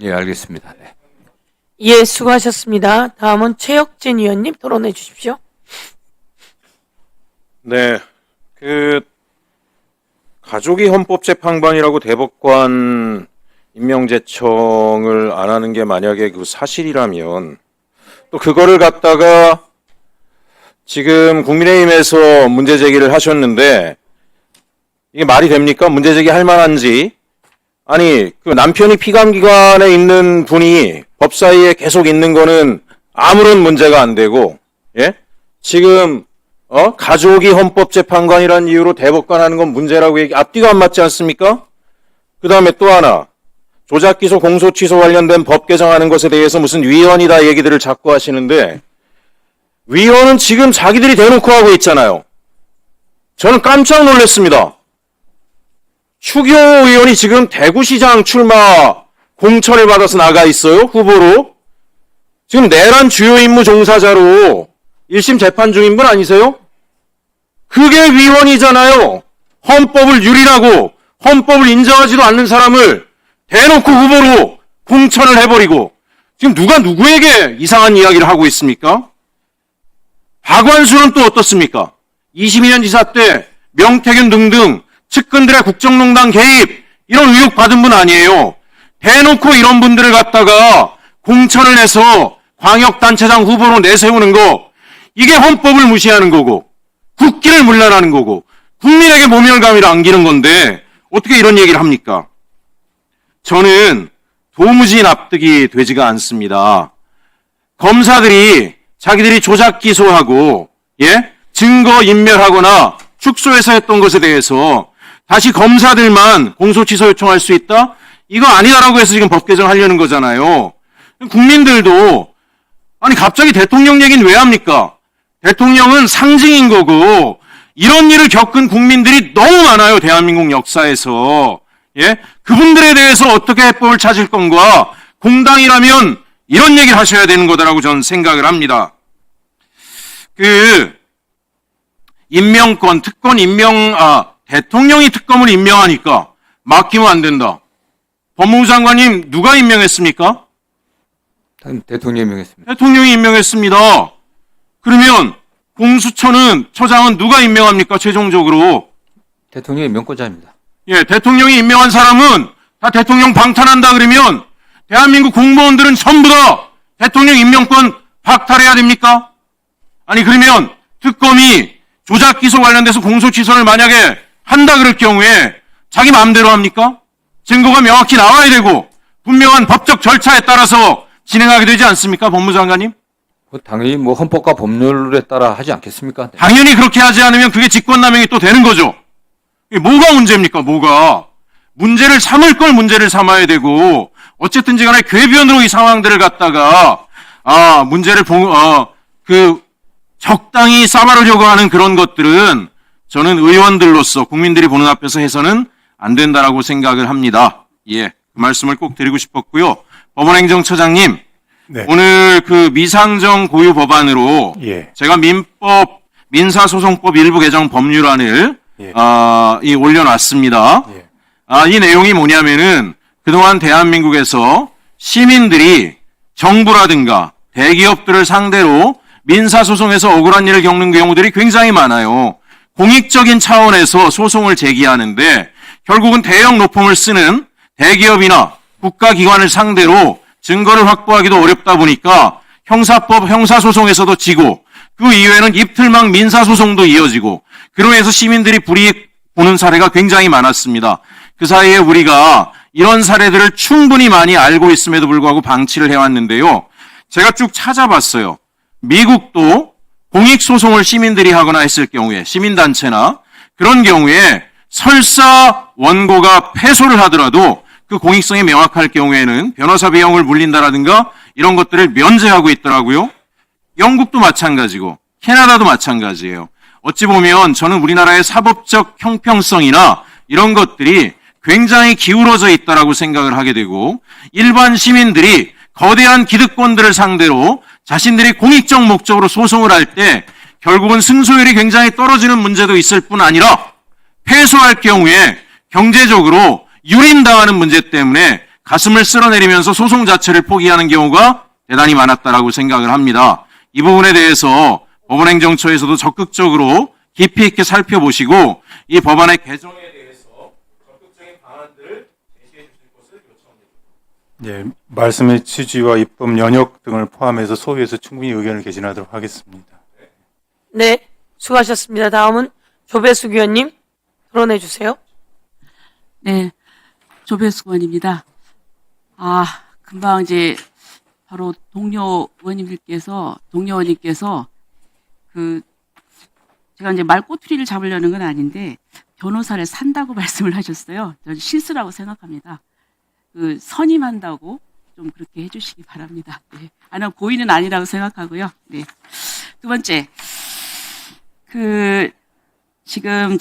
예, 알겠습니다. 네. 예, 수고하셨습니다. 다음은 최혁진 의원님 토론해 주십시오. 네, 가족이 헌법재판관이라고 대법관 임명제청을 안 하는 게 만약에 그 사실이라면 또 그거를 갖다가 지금 국민의힘에서 문제 제기를 하셨는데 이게 말이 됩니까? 문제 제기할 만한지. 아니, 그 남편이 피감기관에 있는 분이 법사위에 계속 있는 거는 아무런 문제가 안 되고, 예? 지금, 가족이 헌법재판관이라는 이유로 대법관 하는 건 문제라고 앞뒤가 안 맞지 않습니까? 그 다음에 또 하나, 조작기소 공소취소 관련된 법 개정하는 것에 대해서 무슨 위헌이다 얘기들을 자꾸 하시는데, 위헌은 지금 자기들이 대놓고 하고 있잖아요. 저는 깜짝 놀랐습니다. 추기호 의원이 지금 대구시장 출마 공천을 받아서 나가 있어요, 후보로. 지금 내란 주요 임무 종사자로 1심 재판 중인 분 아니세요? 그게 위헌이잖아요. 헌법을 유린하고 헌법을 인정하지도 않는 사람을 대놓고 후보로 공천을 해버리고 지금 누가 누구에게 이상한 이야기를 하고 있습니까? 박완수는 또 어떻습니까? 22년 지사 때 명태균 등등 측근들의 국정농단 개입 이런 의혹 받은 분 아니에요. 대놓고 이런 분들을 갖다가 공천을 해서 광역단체장 후보로 내세우는 거 이게 헌법을 무시하는 거고 국기를 문란하는 거고 국민에게 모멸감을 안기는 건데 어떻게 이런 얘기를 합니까? 저는 도무지 납득이 되지가 않습니다. 검사들이 자기들이 조작 기소하고 증거 인멸하거나 축소해서 했던 것에 대해서 다시 검사들만 공소 취소 요청할 수 있다? 이거 아니다라고 해서 지금 법 개정하려는 거잖아요. 국민들도 아니 갑자기 대통령 얘기는 왜 합니까? 대통령은 상징인 거고 이런 일을 겪은 국민들이 너무 많아요. 대한민국 역사에서. 그분들에 대해서 어떻게 해법을 찾을 건가? 공당이라면 이런 얘기를 하셔야 되는 거다라고 저는 생각을 합니다. 임명권, 특권 대통령이 특검을 임명하니까 맡기면 안 된다. 법무부 장관님 누가 임명했습니까? 대통령이 임명했습니다. 대통령이 임명했습니다. 그러면 공수처장은 누가 임명합니까? 최종적으로. 대통령이 임명권자입니다. 대통령이 임명한 사람은 다 대통령 방탄한다 그러면 대한민국 공무원들은 전부 다 대통령 임명권 박탈해야 됩니까? 아니 그러면 특검이 조작 기소 관련돼서 공소 취소를 만약에 한다 그럴 경우에 자기 마음대로 합니까? 증거가 명확히 나와야 되고 분명한 법적 절차에 따라서 진행하게 되지 않습니까? 법무장관님? 당연히 헌법과 법률에 따라 하지 않겠습니까? 네. 당연히 그렇게 하지 않으면 그게 직권남용이 또 되는 거죠. 이게 뭐가 문제입니까? 뭐가? 문제를 삼을 걸 문제를 삼아야 되고 어쨌든지 간에 궤변으로 이 상황들을 갖다가 문제를 적당히 싸바르려고 하는 그런 것들은 저는 의원들로서 국민들이 보는 앞에서 해서는 안 된다라고 생각을 합니다. 그 말씀을 꼭 드리고 싶었고요. 법원행정처장님, 네. 오늘 미상정 고유 법안으로 제가 민사소송법 일부 개정 법률안을 올려놨습니다. 이 내용이 뭐냐면은 그동안 대한민국에서 시민들이 정부라든가 대기업들을 상대로 민사소송에서 억울한 일을 겪는 경우들이 굉장히 많아요. 공익적인 차원에서 소송을 제기하는데 결국은 대형 로펌을 쓰는 대기업이나 국가기관을 상대로 증거를 확보하기도 어렵다 보니까 형사법, 형사소송에서도 지고 그 이후에는 입틀막 민사소송도 이어지고 그로 인해서 시민들이 불이익 보는 사례가 굉장히 많았습니다. 그 사이에 우리가 이런 사례들을 충분히 많이 알고 있음에도 불구하고 방치를 해왔는데요. 제가 쭉 찾아봤어요. 미국도 공익소송을 시민들이 하거나 했을 경우에 시민단체나 그런 경우에 설사 원고가 패소를 하더라도 그 공익성이 명확할 경우에는 변호사 비용을 물린다라든가 이런 것들을 면제하고 있더라고요. 영국도 마찬가지고 캐나다도 마찬가지예요. 어찌 보면 저는 우리나라의 사법적 형평성이나 이런 것들이 굉장히 기울어져 있다라고 생각을 하게 되고 일반 시민들이 거대한 기득권들을 상대로 자신들이 공익적 목적으로 소송을 할 때 결국은 승소율이 굉장히 떨어지는 문제도 있을 뿐 아니라 패소할 경우에 경제적으로 유린당하는 문제 때문에 가슴을 쓸어내리면서 소송 자체를 포기하는 경우가 대단히 많았다라고 생각을 합니다. 이 부분에 대해서 법원행정처에서도 적극적으로 깊이 있게 살펴보시고 이 법안의 개정에 대해서 적극적인 방안들을 제시해 주실 것을 요청합니다. 말씀의 취지와 입법 연역 등을 포함해서 소위에서 충분히 의견을 개진하도록 하겠습니다. 네, 수고하셨습니다. 다음은 조배숙 의원님 토론해 주세요. 네, 조배숙 의원입니다. 금방 바로 동료 의원님께서 제가 말꼬투리를 잡으려는 건 아닌데 변호사를 산다고 말씀을 하셨어요. 저는 실수라고 생각합니다. 선임한다고 좀 그렇게 해주시기 바랍니다. 네. 고의는 아니라고 생각하고요. 네. 두 번째, 지금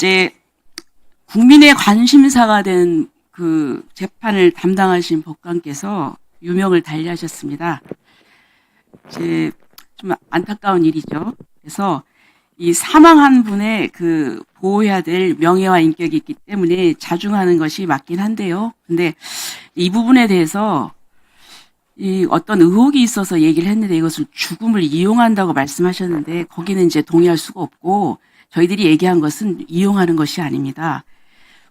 국민의 관심사가 된 재판을 담당하신 법관께서 유명을 달리하셨습니다. 좀 안타까운 일이죠. 그래서 이 사망한 분의 그 보호해야 될 명예와 인격이 있기 때문에 자중하는 것이 맞긴 한데요. 근데 이 부분에 대해서 이 어떤 의혹이 있어서 얘기를 했는데 이것을 죽음을 이용한다고 말씀하셨는데 거기는 이제 동의할 수가 없고 저희들이 얘기한 것은 이용하는 것이 아닙니다.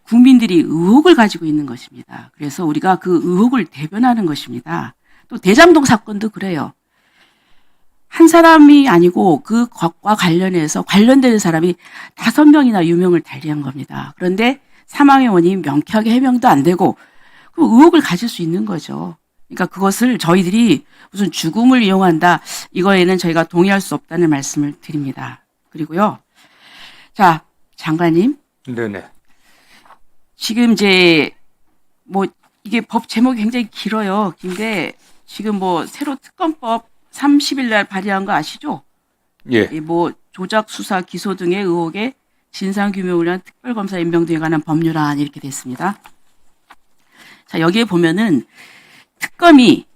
국민들이 의혹을 가지고 있는 것입니다. 그래서 우리가 그 의혹을 대변하는 것입니다. 또 대장동 사건도 그래요. 한 사람이 아니고 그 것과 관련해서 관련되는 사람이 5명이나 유명을 달리한 겁니다. 그런데 사망의 원인이 명쾌하게 해명도 안 되고 그 의혹을 가질 수 있는 거죠. 그러니까 그것을 저희들이 무슨 죽음을 이용한다 이거에는 저희가 동의할 수 없다는 말씀을 드립니다. 그리고요. 자, 장관님. 네네. 지금 이제 뭐 이게 법 제목이 굉장히 길어요. 긴데 지금 뭐 새로 특검법 30일 날 발의한 거 아시죠? 예. 뭐 조작 수사 기소 등의 의혹에 진상 규명을 위한 특별검사 임명 등에 관한 법률안 이렇게 됐습니다. 자, 여기에 보면은 특검이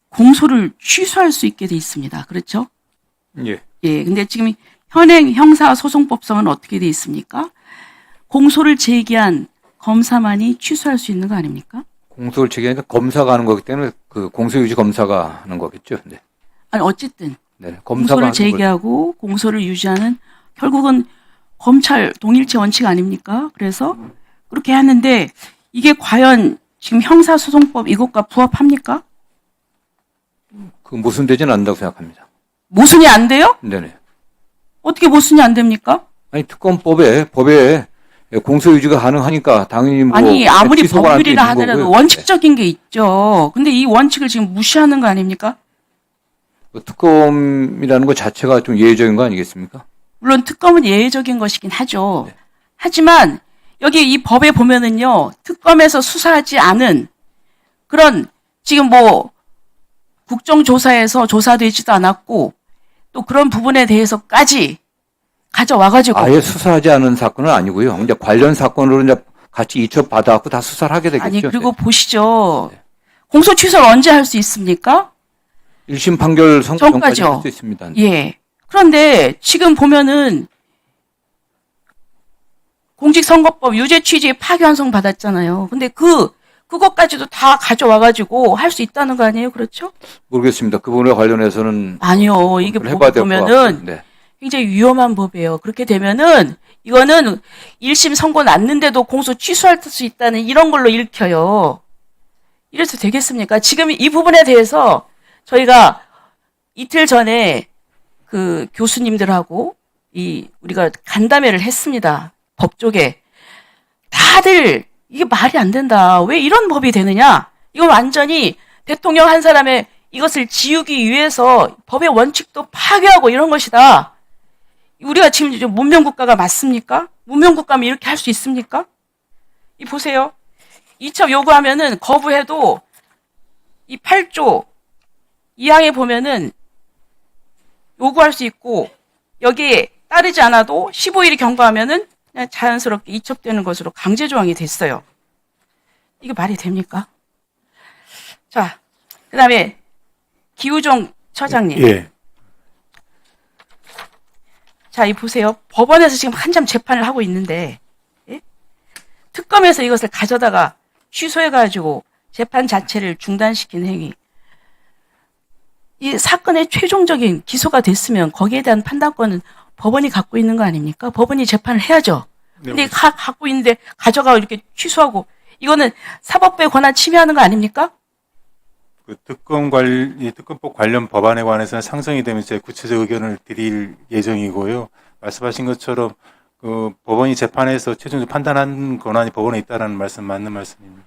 공소를 취소할 수 있게 돼 있습니다. 그렇죠? 예. 예. 근데 지금 현행 형사소송법상은 어떻게 돼 있습니까? 공소를 제기한 검사만이 취소할 수 있는 거 아닙니까? 공소를 제기하니까 검사가 하는 거기 때문에 그 공소유지 검사가 하는 거겠죠. 네. 아니 어쨌든 네. 검사가 공소를 하는 제기하고 공소를 유지하는 결국은 검찰 동일체 원칙 아닙니까? 그래서 그렇게 하는데 이게 과연 지금 형사소송법 이것과 부합합니까? 그 모순되지는 않는다고 생각합니다. 모순이 안 돼요? 네네. 어떻게 모순이 안 됩니까? 아니 특검법에 법에 공소유지가 가능하니까 당연히 뭐 아니 아무리 취소가 안 법률이라 되는 하더라도 거고요. 원칙적인 게 있죠. 근데 이 원칙을 지금 무시하는 거 아닙니까? 네. 특검이라는 것 자체가 좀 예외적인 거 아니겠습니까? 물론 특검은 예외적인 것이긴 하죠. 네. 하지만 여기 이 법에 보면은요, 특검에서 수사하지 않은 그런 지금 뭐 국정조사에서 조사되지도 않았고 또 그런 부분에 대해서까지 가져와가지고 아예 수사하지 않은 사건은 아니고요. 이제 관련 사건으로 이제 같이 이첩 받아갖고 다 수사를 하게 되겠죠. 아니 그리고 네. 보시죠. 공소 취소를 언제 할 수 있습니까? 1심 판결 선고 전까지 전까지요. 할 수 있습니다. 예. 그런데 지금 보면은 공직선거법 유죄 취지에 파기환송 받았잖아요. 근데 그것까지도 다 가져와가지고 할 수 있다는 거 아니에요? 그렇죠? 모르겠습니다. 그 부분에 관련해서는 아니요. 이게 해봐야 될 것 같고. 보면은 네. 굉장히 위험한 법이에요. 그렇게 되면은 이거는 1심 선고 났는데도 공소 취소할 수 있다는 이런 걸로 읽혀요. 이래서 되겠습니까? 지금 이 부분에 대해서 저희가 이틀 전에 그 교수님들하고 우리가 간담회를 했습니다. 법 쪽에. 다들 이게 말이 안 된다. 왜 이런 법이 되느냐? 이건 완전히 대통령 한 사람의 이것을 지우기 위해서 법의 원칙도 파괴하고 이런 것이다. 우리가 지금 문명국가가 맞습니까? 문명국가면 이렇게 할 수 있습니까? 이 보세요. 이첩 요구하면은 거부해도 이 8조 2항에 보면은 요구할 수 있고 여기에 따르지 않아도 15일이 경과하면은 그냥 자연스럽게 이첩되는 것으로 강제 조항이 됐어요. 이게 말이 됩니까? 자, 그다음에 기우종 처장님. 예. 자, 이 보세요. 법원에서 지금 한참 재판을 하고 있는데, 예? 특검에서 이것을 가져다가 취소해가지고 재판 자체를 중단시킨 행위. 이 사건의 최종적인 기소가 됐으면 거기에 대한 판단권은 법원이 갖고 있는 거 아닙니까? 법원이 재판을 해야죠. 근데 갖고 있는데 가져가 이렇게 취소하고, 이거는 사법부의 권한 침해하는 거 아닙니까? 그 특검법 관련 법안에 관해서는 상정이 되면 제 구체적 의견을 드릴 예정이고요. 말씀하신 것처럼 그 법원이 재판에서 최종적으로 판단하는 권한이 법원에 있다라는 말씀 맞는 말씀입니다.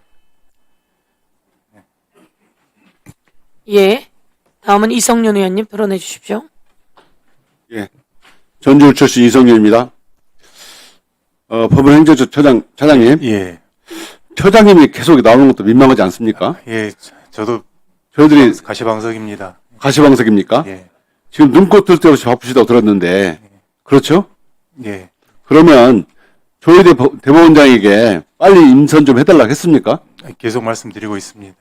예. 다음은 이성윤 의원님 토론해 주십시오. 예. 전주 출신 이성윤입니다. 법원행정처 처장님. 예. 처장님이 계속 나오는 것도 민망하지 않습니까? 예. 저도 저희들이 가시방석입니다. 가시방석입니까? 예. 지금 눈꽃 뜰 데 없이 바쁘시다고 들었는데, 그렇죠? 예. 그러면 조희대 대법원장에게 빨리 임선 좀 해달라고 했습니까? 계속 말씀드리고 있습니다.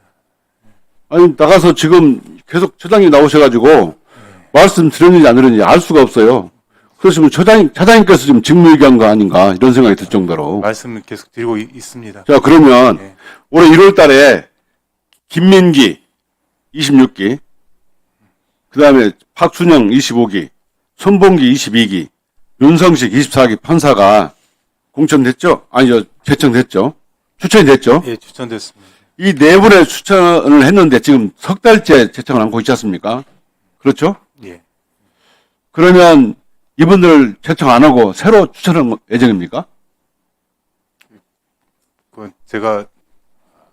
아니, 나가서 지금 계속 처장님 나오셔가지고, 말씀 드렸는지 안 드렸는지 알 수가 없어요. 그렇지만 차장님께서 지금 직무유기한 거 아닌가 이런 생각이 들 정도로. 말씀을 계속 드리고 있습니다. 자, 그러면 예. 올해 1월 달에 김민기 26기, 그 다음에 박순영 25기, 손봉기 22기, 윤성식 24기 판사가 공천됐죠? 아니죠. 제청됐죠? 추천이 됐죠? 예, 추천됐습니다. 이 네 분의 추천을 했는데 지금 석 달째 제청을 안고 있지 않습니까? 그렇죠? 예. 그러면 이분들 제청 안 하고 새로 추천할 예정입니까? 그건 제가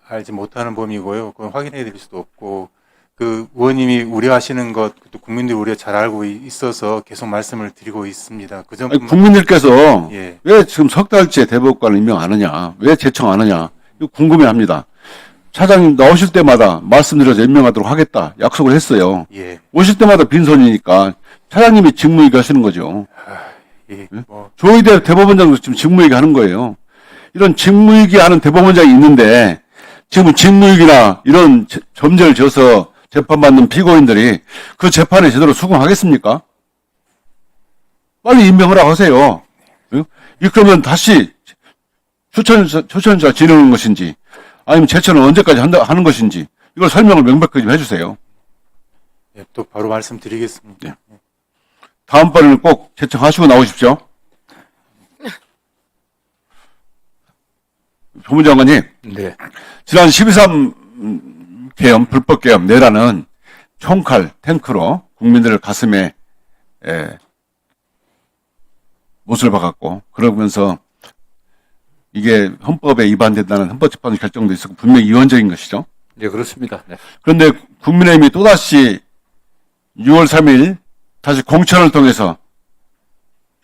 알지 못하는 범위고요. 그건 확인해 드릴 수도 없고, 그 의원님이 우려하시는 것, 또 국민들이 우려 잘 알고 있어서 계속 말씀을 드리고 있습니다. 그 아니, 점뿐만. 국민들께서 예. 왜 지금 석 달째 대법관을 임명 안 하냐? 왜 제청 안 하냐? 이거 궁금해 합니다. 차장님 나오실 때마다 말씀드려서 임명하도록 하겠다. 약속을 했어요. 예. 오실 때마다 빈손이니까 차장님이 직무유기 하시는 거죠. 예. 뭐, 조희대 대법원장도 지금 직무유기 하는 거예요. 이런 직무유기 하는 대법원장이 있는데 지금 직무유기나 이런 점제를 져서 재판받는 피고인들이 그 재판에 제대로 수긍하겠습니까? 빨리 임명을 하세요. 그러면 다시 추천자 지르는 것인지 아니면 제청은 언제까지 하는 것인지 이걸 설명을 명백하게 좀 해주세요. 예, 또 바로 말씀드리겠습니다. 예. 다음번에는 꼭 제청하시고 나오십시오. 법무장관님, 네. 지난 12.3 계엄, 불법 계엄 내라는 총칼, 탱크로 국민들 가슴에 못을 박았고 그러면서 이게 헌법에 위반된다는 헌법재판소 결정도 있었고 분명히 이원적인 것이죠. 네, 그렇습니다. 네. 그런데 국민의힘이 또다시 6월 3일 다시 공천을 통해서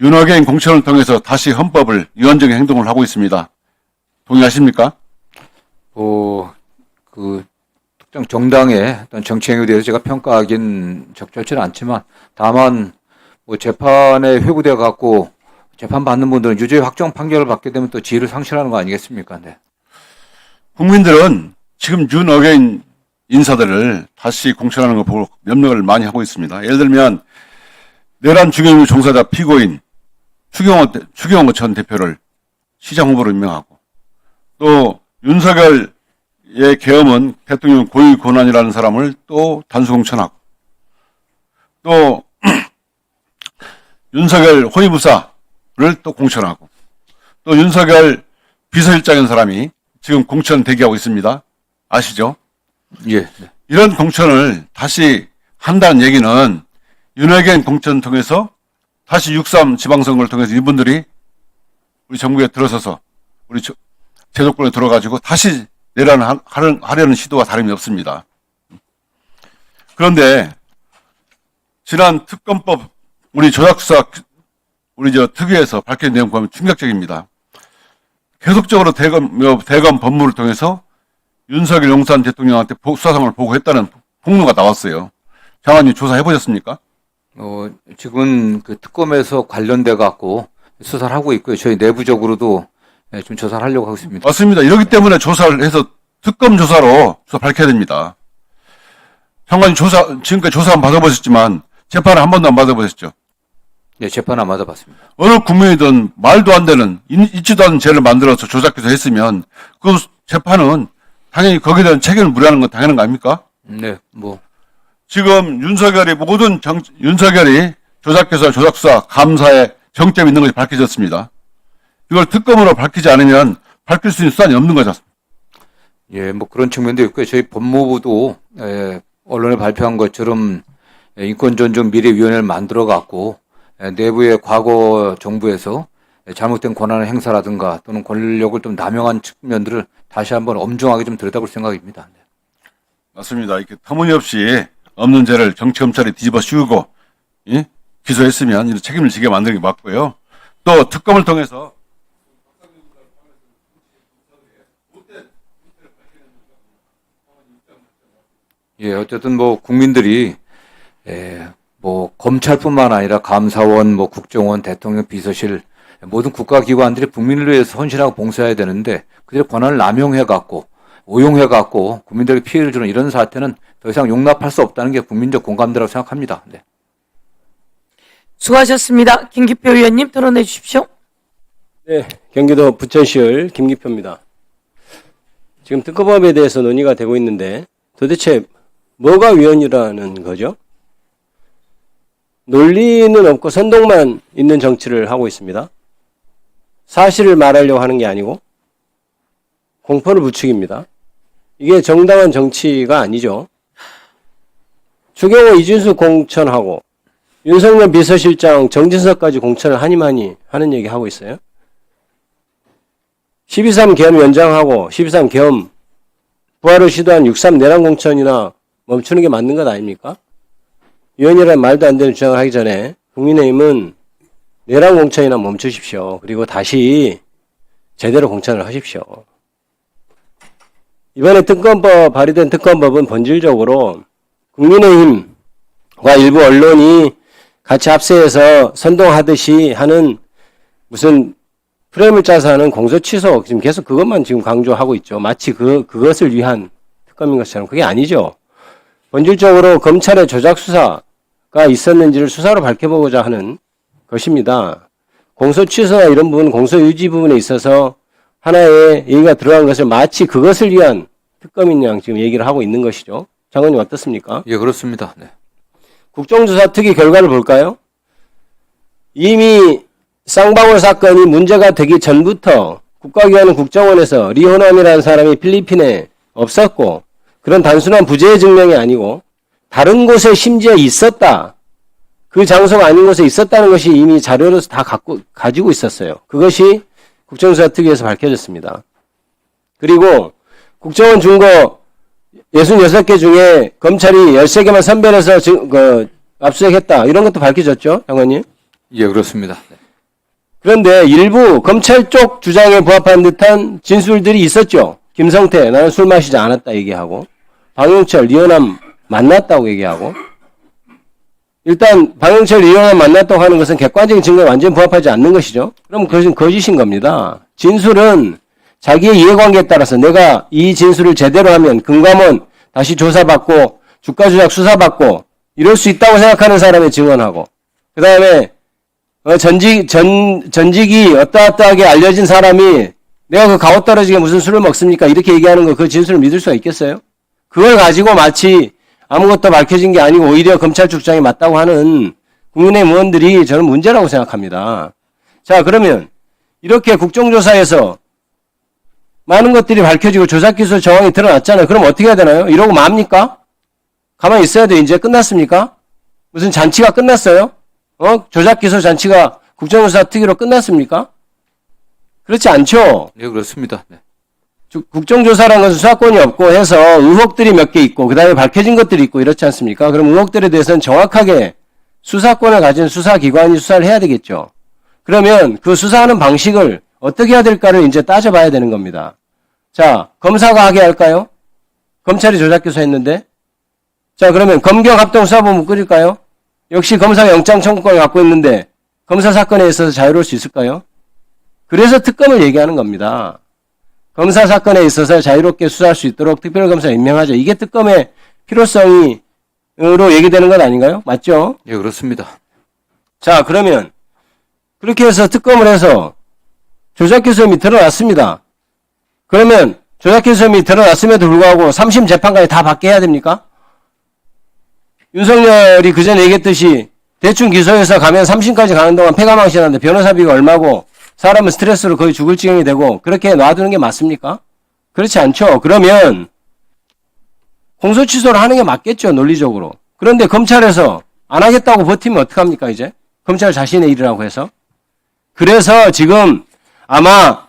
윤호개인 공천을 통해서 다시 헌법을 위헌적인 행동을 하고 있습니다. 동의하십니까? 그 특정 정당의 어떤 정치 행위에 대해서 제가 평가하기는 적절치는 않지만 다만 뭐 재판에 회부되어 갖고 재판 받는 분들은 유죄 확정 판결을 받게 되면 또 지위를 상실하는 거 아니겠습니까? 네. 국민들은 지금 윤어게인 인사들을 다시 공천하는 걸 보고 염려를 많이 하고 있습니다. 예를 들면 내란 중형유 종사자 피고인 추경호 전 대표를 시장 후보로 임명하고 또 윤석열의 계엄은 대통령 고위 권한이라는 사람을 또 단수 공천하고 또 윤석열 혼위부사를 또 공천하고 또 윤석열 비서실장인 사람이 지금 공천 대기하고 있습니다. 아시죠? 예. 네. 이런 공천을 다시 한다는 얘기는 윤핵관 공천을 통해서 다시 6.3 지방선거를 통해서 이분들이 우리 정부에 들어서서 우리 제도권에 들어가지고 다시 하려는 시도와 다름이 없습니다. 그런데 지난 특검법 우리 조작수사 우리 특위에서 밝힌 내용 보면 충격적입니다. 계속적으로 대검 법무를 통해서 윤석열 용산 대통령한테 수사상을 보고했다는 폭로가 나왔어요. 장관님 조사해 보셨습니까? 지금은 그 특검에서 관련돼 갖고 수사를 하고 있고요. 저희 내부적으로도 좀 조사를 하려고 하고 있습니다. 맞습니다. 이러기 때문에 조사를 해서 특검 조사로 밝혀야 됩니다. 장관님 지금까지 조사 안 받아보셨지만 재판을 한 번도 안 받아보셨죠? 네, 재판 안 받아봤습니다. 어느 국민이든 말도 안 되는 있지도 않은 죄를 만들어서 조작해서 했으면 그 재판은 당연히 거기에 대한 책임을 물어야하는 건 당연한 거 아닙니까? 네, 지금 윤석열이 조작해서 조작수사 감사에 정점이 있는 것이 밝혀졌습니다. 이걸 특검으로 밝히지 않으면 밝힐 수 있는 수단이 없는 거죠. 예, 그런 측면도 있고요. 저희 법무부도 언론에 발표한 것처럼 인권존중미래위원회를 만들어 갖고 내부의 과거 정부에서 잘못된 권한을 행사라든가 또는 권력을 좀 남용한 측면들을 다시 한번 엄중하게 좀 들여다볼 생각입니다. 네. 맞습니다. 이렇게 터무니없이 없는 죄를 정치검찰이 뒤집어 씌우고 기소했으면 이런 책임을 지게 만드는 게 맞고요. 또 특검을 통해서 예, 어쨌든 국민들이 검찰뿐만 아니라 감사원, 국정원, 대통령 비서실 모든 국가기관들이 국민을 위해서 헌신하고 봉사해야 되는데 그들의 권한을 남용해갖고 오용해갖고 국민들에게 피해를 주는 이런 사태는 더 이상 용납할 수 없다는 게 국민적 공감대라고 생각합니다. 네. 수고하셨습니다. 김기표 의원님 토론해 주십시오. 네, 경기도 부천시을 김기표입니다. 지금 특검법에 대해서 논의가 되고 있는데 도대체 뭐가 위헌이라는 거죠? 논리는 없고 선동만 있는 정치를 하고 있습니다. 사실을 말하려고 하는 게 아니고 공포를 부추깁니다. 이게 정당한 정치가 아니죠. 추경호 이준수 공천하고 윤석열 비서실장 정진석까지 공천을 하니마니 하는 얘기 하고 있어요. 12.3 계엄 연장하고 12.3 계엄 부활을 시도한 6.3 내란 공천이나 멈추는 게 맞는 것 아닙니까? 위헌이라는 말도 안 되는 주장을 하기 전에 국민의힘은 내란 공천이나 멈추십시오. 그리고 다시 제대로 공천을 하십시오. 이번에 발의된 특검법은 본질적으로 국민의힘과 일부 언론이 같이 합세해서 선동하듯이 하는 무슨 프레임을 짜서 하는 공소 취소, 지금 계속 그것만 지금 강조하고 있죠. 마치 그것을 위한 특검인 것처럼. 그게 아니죠. 본질적으로 검찰의 조작 수사가 있었는지를 수사로 밝혀보고자 하는 것입니다. 공소 취소나 이런 부분, 공소 유지 부분에 있어서 하나의 얘기가 들어간 것을 마치 그것을 위한 특검인 양 지금 얘기를 하고 있는 것이죠. 장관님 어떻습니까? 예, 그렇습니다. 네. 국정조사 특위 결과를 볼까요? 이미 쌍방울 사건이 문제가 되기 전부터 국가기관은 국정원에서 리호남이라는 사람이 필리핀에 없었고 그런 단순한 부재의 증명이 아니고 다른 곳에 심지어 있었다. 그 장소가 아닌 곳에 있었다는 것이 이미 자료로서 다 가지고 있었어요. 그것이 국정조사 특위에서 밝혀졌습니다. 그리고 국정원 준거 66개 중에 검찰이 13개만 선별해서 압수수색했다. 이런 것도 밝혀졌죠, 장관님? 예, 그렇습니다. 네. 그런데 일부 검찰 쪽 주장에 부합하는 듯한 진술들이 있었죠. 김성태, 나는 술 마시지 않았다 얘기하고, 방영철, 리호남 만났다고 얘기하고, 일단 방영철, 리호남 만났다고 하는 것은 객관적인 증거에 완전히 부합하지 않는 것이죠. 그럼 그것은 거짓인 겁니다. 진술은 자기의 이해관계에 따라서 내가 이 진술을 제대로 하면 금감원 다시 조사받고 주가 조작 수사받고 이럴 수 있다고 생각하는 사람의 증언하고, 그 다음에 전직이 어떠어떠하게 알려진 사람이 내가 그 가오 떨어지게 무슨 술을 먹습니까? 이렇게 얘기하는 거 그 진술을 믿을 수가 있겠어요? 그걸 가지고 마치 아무것도 밝혀진 게 아니고 오히려 검찰 주장이 맞다고 하는 국민의힘 의원들이 저는 문제라고 생각합니다. 자, 그러면 이렇게 국정조사에서 많은 것들이 밝혀지고 조작기술 정황이 드러났잖아요. 그럼 어떻게 해야 되나요? 이러고 맙니까? 가만히 있어야 돼. 이제 끝났습니까? 무슨 잔치가 끝났어요? 조작기술 잔치가 국정조사 특위로 끝났습니까? 그렇지 않죠? 예, 그렇습니다. 네. 국정조사라는 것은 수사권이 없고 해서 의혹들이 몇 개 있고 그 다음에 밝혀진 것들이 있고 이렇지 않습니까? 그럼 의혹들에 대해서는 정확하게 수사권을 가진 수사기관이 수사를 해야 되겠죠. 그러면 그 수사하는 방식을 어떻게 해야 될까를 이제 따져봐야 되는 겁니다. 자, 검사가 하게 할까요? 검찰이 조작기소했는데? 자, 그러면 검경합동수사본부 꾸릴까요? 역시 검사가 영장 청구권을 갖고 있는데 검사 사건에 있어서 자유로울 수 있을까요? 그래서 특검을 얘기하는 겁니다. 검사 사건에 있어서 자유롭게 수사할 수 있도록 특별검사 임명하죠. 이게 특검의 필요성으로 얘기되는 것 아닌가요? 맞죠? 예, 그렇습니다. 자, 그러면 그렇게 해서 특검을 해서 조작기소 혐의 드러났습니다. 그러면 조작기소 혐의 드러났음에도 불구하고 3심 재판까지 다 받게 해야 됩니까? 윤석열이 그전에 얘기했듯이 대충 기소해서 가면 3심까지 가는 동안 폐가망신하는데 변호사비가 얼마고 사람은 스트레스로 거의 죽을 지경이 되고 그렇게 놔두는 게 맞습니까? 그렇지 않죠. 그러면 공소 취소를 하는 게 맞겠죠. 논리적으로. 그런데 검찰에서 안 하겠다고 버티면 어떡합니까 이제? 검찰 자신의 일이라고 해서. 그래서 지금 아마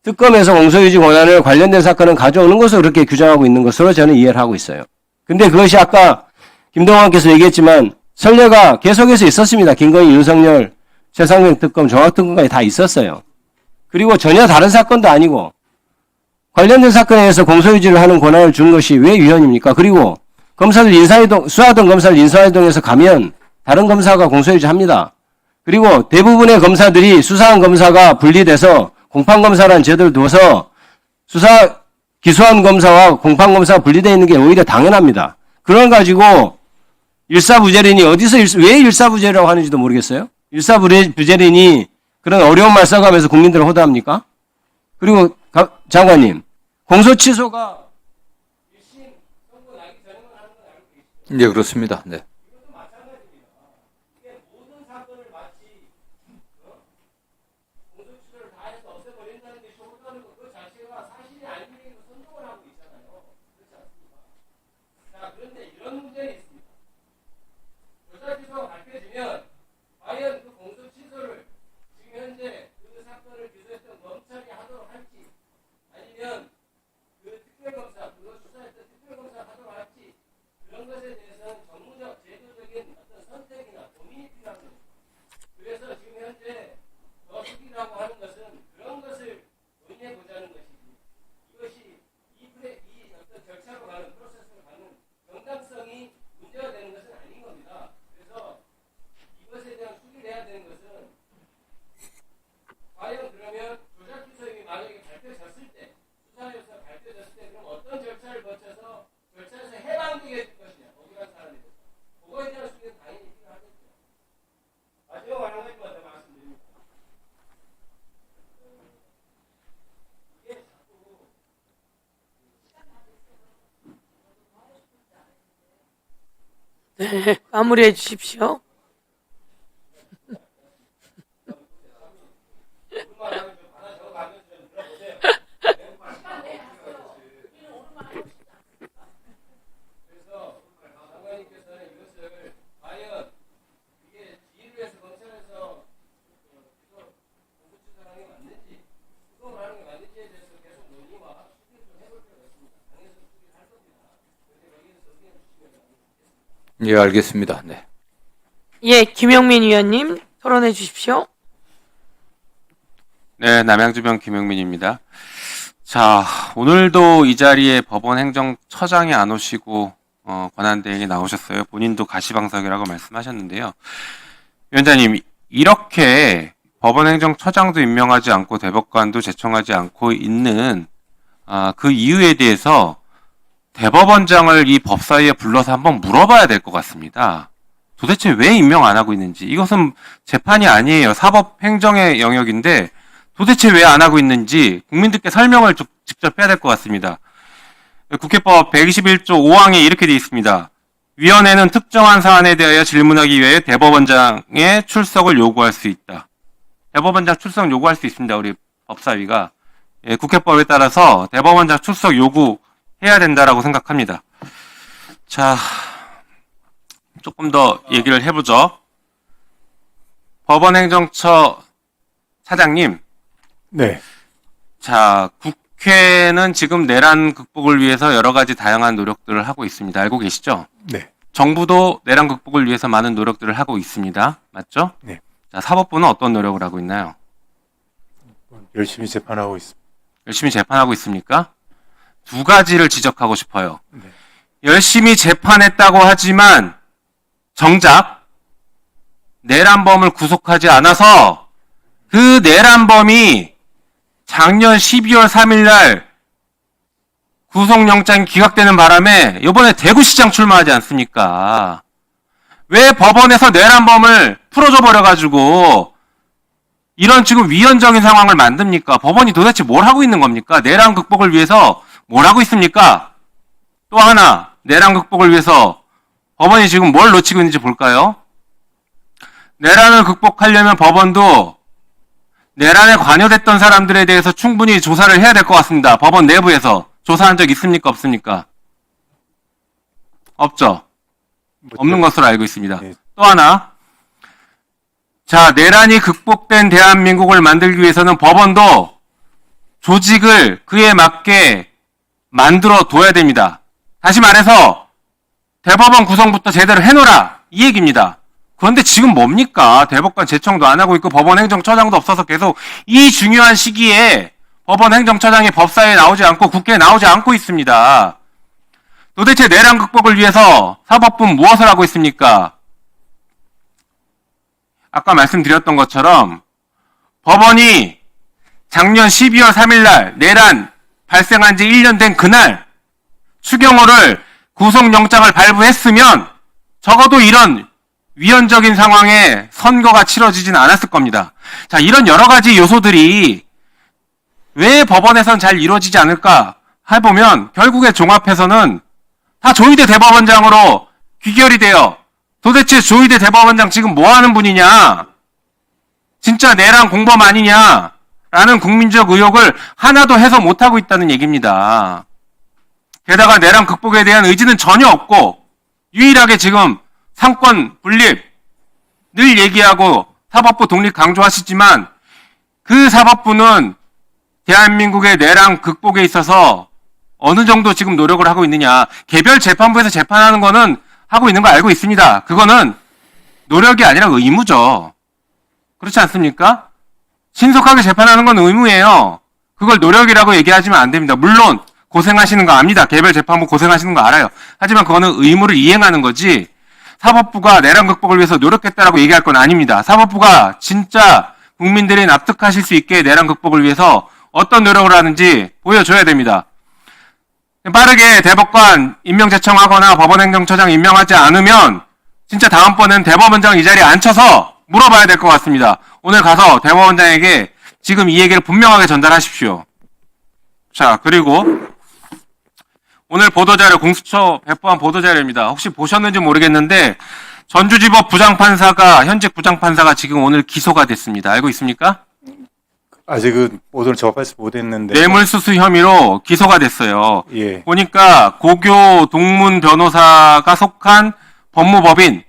특검에서 공소유지 권한을 관련된 사건을 가져오는 것으로 그렇게 규정하고 있는 것으로 저는 이해를 하고 있어요. 근데 그것이 아까 김동완께서 얘기했지만 선례가 계속해서 있었습니다. 김건희, 윤석열, 최상병 특검, 종합특검까지 다 있었어요. 그리고 전혀 다른 사건도 아니고 관련된 사건에 대해서 공소유지를 하는 권한을 준 것이 왜 위헌입니까? 그리고 검사들 인사이동, 수하던 검사를 인사이동해서 가면 다른 검사가 공소유지 합니다. 그리고 대부분의 검사들이 수사한 검사가 분리돼서 공판검사라는 제도를 둬서 기소한 검사와 공판검사가 분리되어 있는 게 오히려 당연합니다. 그걸 가지고 일사부재린이 어디서 왜 일사부재라고 하는지도 모르겠어요. 일사부재린이 그런 어려운 말 써가면서 국민들을 호도합니까? 그리고 장관님, 공소 취소가 네, 그렇습니다. 네. 네, 마무리해 주십시오. 예, 알겠습니다. 네. 예, 김영민 위원님 토론해 주십시오. 네, 남양주병 김영민입니다. 자, 오늘도 이 자리에 법원 행정처장이 안 오시고 권한대행이 나오셨어요. 본인도 가시방석이라고 말씀하셨는데요. 위원장님, 이렇게 법원 행정처장도 임명하지 않고 대법관도 제청하지 않고 있는 그 이유에 대해서 대법원장을 이 법사위에 불러서 한번 물어봐야 될 것 같습니다. 도대체 왜 임명 안 하고 있는지. 이것은 재판이 아니에요. 사법행정의 영역인데 도대체 왜 안 하고 있는지 국민들께 설명을 직접 해야 될 것 같습니다. 국회법 121조 5항에 이렇게 되어 있습니다. 위원회는 특정한 사안에 대하여 질문하기 위해 대법원장의 출석을 요구할 수 있다. 대법원장 출석 요구할 수 있습니다. 우리 법사위가. 예, 국회법에 따라서 대법원장 출석 요구해야 된다라고 생각합니다. 자, 조금 더 얘기를 해보죠. 법원행정처 차장님. 네. 자, 국회는 지금 내란 극복을 위해서 여러 가지 다양한 노력들을 하고 있습니다. 알고 계시죠? 네. 정부도 내란 극복을 위해서 많은 노력들을 하고 있습니다. 맞죠? 네. 자, 사법부는 어떤 노력을 하고 있나요? 열심히 재판하고 있습니다. 열심히 재판하고 있습니까? 두 가지를 지적하고 싶어요. 네. 열심히 재판했다고 하지만 정작 내란범을 구속하지 않아서 그 내란범이 작년 12월 3일 날 구속영장이 기각되는 바람에 이번에 대구시장 출마하지 않습니까? 왜 법원에서 내란범을 풀어줘 버려가지고 이런 지금 위헌적인 상황을 만듭니까? 법원이 도대체 뭘 하고 있는 겁니까? 내란 극복을 위해서 뭘 하고 있습니까? 또 하나, 내란 극복을 위해서 법원이 지금 뭘 놓치고 있는지 볼까요? 내란을 극복하려면 법원도 내란에 관여됐던 사람들에 대해서 충분히 조사를 해야 될 것 같습니다. 법원 내부에서 조사한 적 있습니까? 없습니까? 없죠. 없는 것으로 알고 있습니다. 네. 또 하나, 자, 내란이 극복된 대한민국을 만들기 위해서는 법원도 조직을 그에 맞게 만들어 둬야 됩니다. 다시 말해서 대법원 구성부터 제대로 해놓으라, 이 얘기입니다. 그런데 지금 뭡니까? 대법관 제청도 안 하고 있고 법원 행정처장도 없어서 계속 이 중요한 시기에 법원 행정처장이 법사위에 나오지 않고 국회에 나오지 않고 있습니다. 도대체 내란 극복을 위해서 사법부는 무엇을 하고 있습니까? 아까 말씀드렸던 것처럼 법원이 작년 12월 3일 날 내란 발생한 지 1년 된 그날 추경호를 구속영장을 발부했으면 적어도 이런 위헌적인 상황에 선거가 치러지진 않았을 겁니다. 자, 이런 여러 가지 요소들이 왜 법원에선 잘 이루어지지 않을까 해보면 결국에 종합해서는 다 조희대 대법원장으로 귀결이 돼요. 도대체 조희대 대법원장 지금 뭐 하는 분이냐? 진짜 내란 공범 아니냐? 라는 국민적 의혹을 하나도 해소 못하고 있다는 얘기입니다. 게다가 내란 극복에 대한 의지는 전혀 없고 유일하게 지금 상권 분립 늘 얘기하고 사법부 독립 강조하시지만 그 사법부는 대한민국의 내란 극복에 있어서 어느 정도 지금 노력을 하고 있느냐. 개별 재판부에서 재판하는 거는 하고 있는 거 알고 있습니다. 그거는 노력이 아니라 의무죠. 그렇지 않습니까? 신속하게 재판하는 건 의무예요. 그걸 노력이라고 얘기하시면 안 됩니다. 물론 고생하시는 거 압니다. 개별 재판부 고생하시는 거 알아요. 하지만 그거는 의무를 이행하는 거지 사법부가 내란 극복을 위해서 노력했다라고 얘기할 건 아닙니다. 사법부가 진짜 국민들이 납득하실 수 있게 내란 극복을 위해서 어떤 노력을 하는지 보여줘야 됩니다. 빠르게 대법관 임명 제청하거나 법원행정처장 임명하지 않으면 진짜 다음번엔 대법원장 이 자리에 앉혀서 물어봐야 될 것 같습니다. 오늘 가서 대법원장에게 지금 이 얘기를 분명하게 전달하십시오. 자, 그리고 오늘 보도자료, 공수처 배포한 보도자료입니다. 혹시 보셨는지 모르겠는데 전주지법 부장판사가, 현직 부장판사가 지금 오늘 기소가 됐습니다. 알고 있습니까? 아직은 오늘 접수 못했는데. 뇌물수수 혐의로 기소가 됐어요. 예. 보니까 고교 동문 변호사가 속한 법무법인,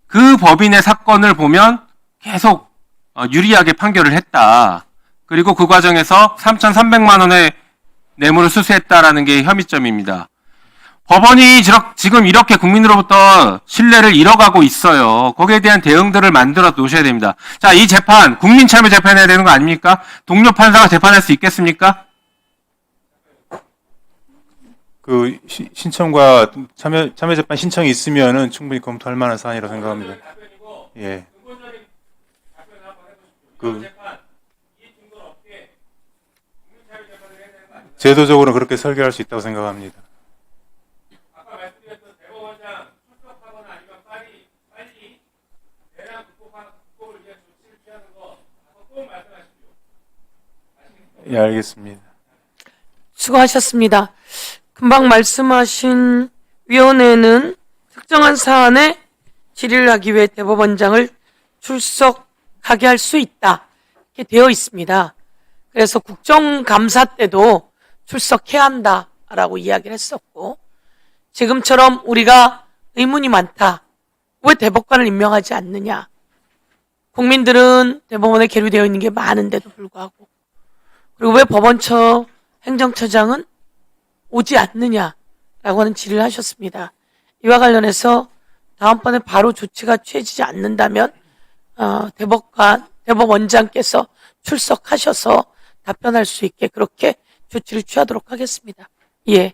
그 법인의 사건을 보면 계속 유리하게 판결을 했다. 그리고 그 과정에서 3,300만 원의 뇌물을 수수했다라는 게 혐의점입니다. 법원이 지금 이렇게 국민으로부터 신뢰를 잃어가고 있어요. 거기에 대한 대응들을 만들어 놓으셔야 됩니다. 자, 이 재판, 국민 참여 재판해야 되는 거 아닙니까? 동료 판사가 재판할 수 있겠습니까? 그 신청과 참여 재판 신청이 있으면은 충분히 검토할 만한 사안이라고 생각합니다. 예. 제도적으로 그렇게 설계할 수 있다고 생각합니다. 예, 알겠습니다. 수고하셨습니다. 금방 말씀하신 위원회는 특정한 사안에 질의를 하기 위해 대법원장을 출석하게 할 수 있다. 이렇게 되어 있습니다. 그래서 국정감사 때도 출석해야 한다라고 이야기를 했었고, 지금처럼 우리가 의문이 많다. 왜 대법관을 임명하지 않느냐. 국민들은 대법원에 계류되어 있는 게 많은데도 불구하고, 그리고 왜 법원처 행정처장은 오지 않느냐라고 하는 질의를 하셨습니다. 이와 관련해서 다음번에 바로 조치가 취해지지 않는다면 대법원장께서 출석하셔서 답변할 수 있게 그렇게 조치를 취하도록 하겠습니다. 예,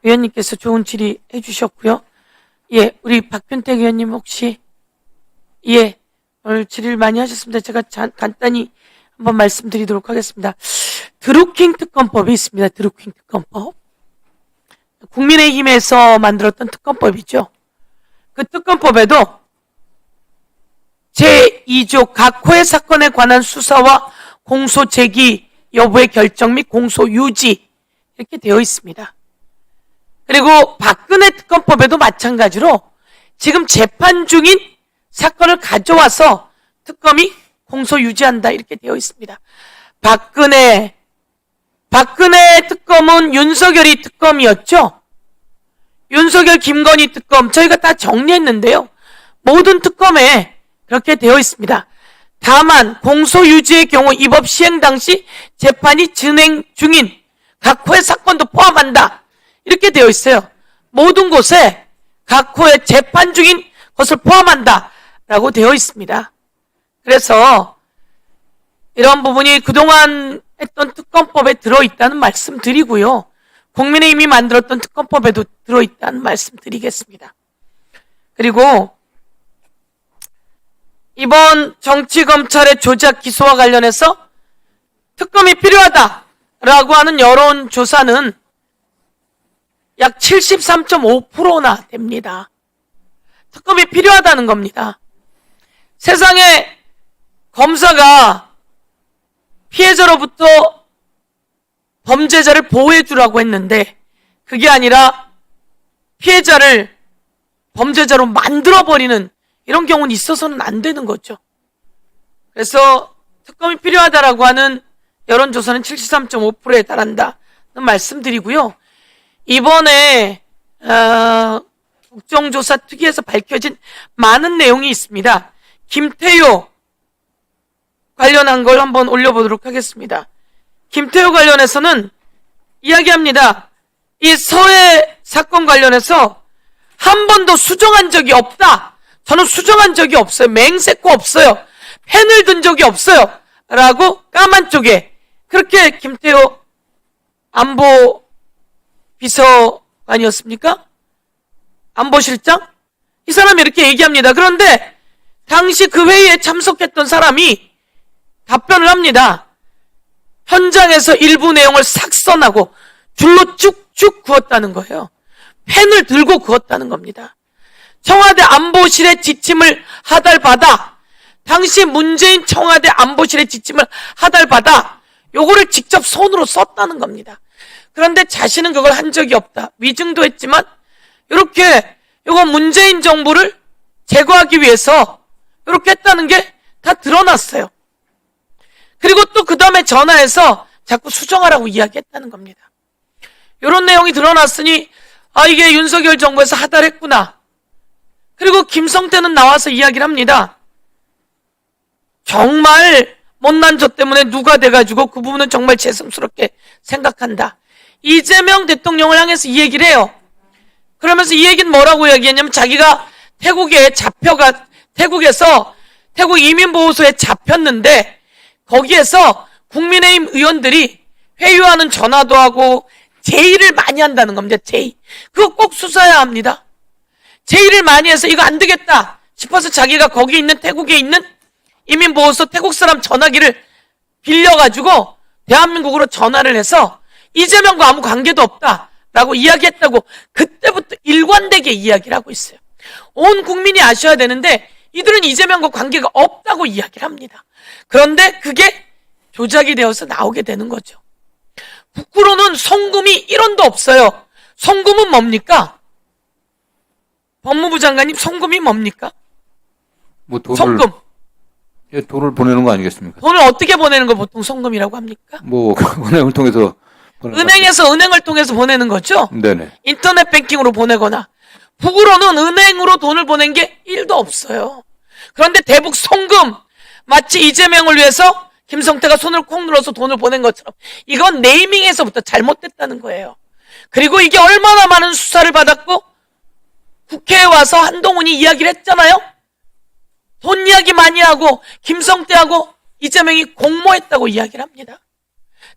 위원님께서 좋은 질의해 주셨고요. 예, 우리 박균택 위원님 혹시 예, 오늘 질의를 많이 하셨습니다. 제가 간단히 한번 말씀드리도록 하겠습니다. 드루킹 특검법이 있습니다. 드루킹 특검법. 국민의힘에서 만들었던 특검법이죠. 그 특검법에도 제2조 각호의 사건에 관한 수사와 공소 제기 여부의 결정 및 공소 유지 이렇게 되어 있습니다. 그리고 박근혜 특검법에도 마찬가지로 지금 재판 중인 사건을 가져와서 특검이 공소 유지한다 이렇게 되어 있습니다. 박근혜 특검은 윤석열이 특검이었죠. 윤석열, 김건희 특검 저희가 다 정리했는데요. 모든 특검에 그렇게 되어 있습니다. 다만 공소유지의 경우 이 법 시행 당시 재판이 진행 중인 각호의 사건도 포함한다. 이렇게 되어 있어요. 모든 곳에 각호의 재판 중인 것을 포함한다. 라고 되어 있습니다. 그래서 이런 부분이 그동안 했던 특검법에 들어있다는 말씀 드리고요. 국민의힘이 만들었던 특검법에도 들어있다는 말씀 드리겠습니다. 그리고 이번 정치검찰의 조작 기소와 관련해서 특검이 필요하다라고 하는 여론조사는 약 73.5%나 됩니다. 특검이 필요하다는 겁니다. 세상에 검사가 피해자로부터 범죄자를 보호해주라고 했는데 그게 아니라 피해자를 범죄자로 만들어버리는 이런 경우는 있어서는 안 되는 거죠. 그래서 특검이 필요하다라고 하는 여론조사는 73.5%에 달한다는 말씀드리고요. 이번에 국정조사 특위에서 밝혀진 많은 내용이 있습니다. 김태효 관련한 걸 한번 올려보도록 하겠습니다. 김태효 관련해서는 이야기합니다. 이 서해 사건 관련해서 한 번도 수정한 적이 없다. 저는 수정한 적이 없어요. 맹세코 없어요. 펜을 든 적이 없어요. 라고 까만 쪽에 그렇게 김태효 안보 비서관이었습니까? 안보실장? 이 사람이 이렇게 얘기합니다. 그런데 당시 그 회의에 참석했던 사람이 답변을 합니다. 현장에서 일부 내용을 삭선하고 줄로 쭉쭉 그었다는 거예요. 펜을 들고 그었다는 겁니다. 청와대 안보실의 지침을 하달받아 당시 문재인 청와대 안보실의 지침을 하달받아 요거를 직접 손으로 썼다는 겁니다. 그런데 자신은 그걸 한 적이 없다. 위증도 했지만 이렇게 요거 문재인 정부를 제거하기 위해서 이렇게 했다는 게 다 드러났어요. 그리고 또 그 다음에 전화해서 자꾸 수정하라고 이야기했다는 겁니다. 이런 내용이 드러났으니 이게 윤석열 정부에서 하달했구나. 그리고 김성태는 나와서 이야기를 합니다. 정말 못난 저 때문에 누가 돼가지고 그 부분은 정말 죄송스럽게 생각한다. 이재명 대통령을 향해서 이 얘기를 해요. 그러면서 이 얘기는 뭐라고 이야기했냐면 자기가 태국에서 태국 이민보호소에 잡혔는데 거기에서 국민의힘 의원들이 회유하는 전화도 하고 제의를 많이 한다는 겁니다. 제의. 그거 꼭 수사해야 합니다. 제의를 많이 해서 이거 안 되겠다 싶어서 자기가 거기 있는 태국에 있는 이민보호소 태국 사람 전화기를 빌려가지고 대한민국으로 전화를 해서 이재명과 아무 관계도 없다라고 이야기했다고 그때부터 일관되게 이야기를 하고 있어요. 온 국민이 아셔야 되는데 이들은 이재명과 관계가 없다고 이야기를 합니다. 그런데 그게 조작이 되어서 나오게 되는 거죠. 북구로는 송금이 1원도 없어요. 송금은 뭡니까? 법무부 장관님, 송금이 뭡니까? 뭐 돈을, 송금. 예, 돈을 보내는 거 아니겠습니까? 돈을 어떻게 보내는 걸 보통 송금이라고 합니까? 뭐 은행을 통해서 보내는 은행을 통해서 보내는 거죠? 네네. 인터넷 뱅킹으로 보내거나. 북으로는 은행으로 돈을 보낸 게 1도 없어요. 그런데 대북 송금, 마치 이재명을 위해서 김성태가 손을 콕 눌러서 돈을 보낸 것처럼 이건 네이밍에서부터 잘못됐다는 거예요. 그리고 이게 얼마나 많은 수사를 받았고 국회에 와서 한동훈이 이야기를 했잖아요. 돈 이야기 많이 하고 김성태하고 이재명이 공모했다고 이야기를 합니다.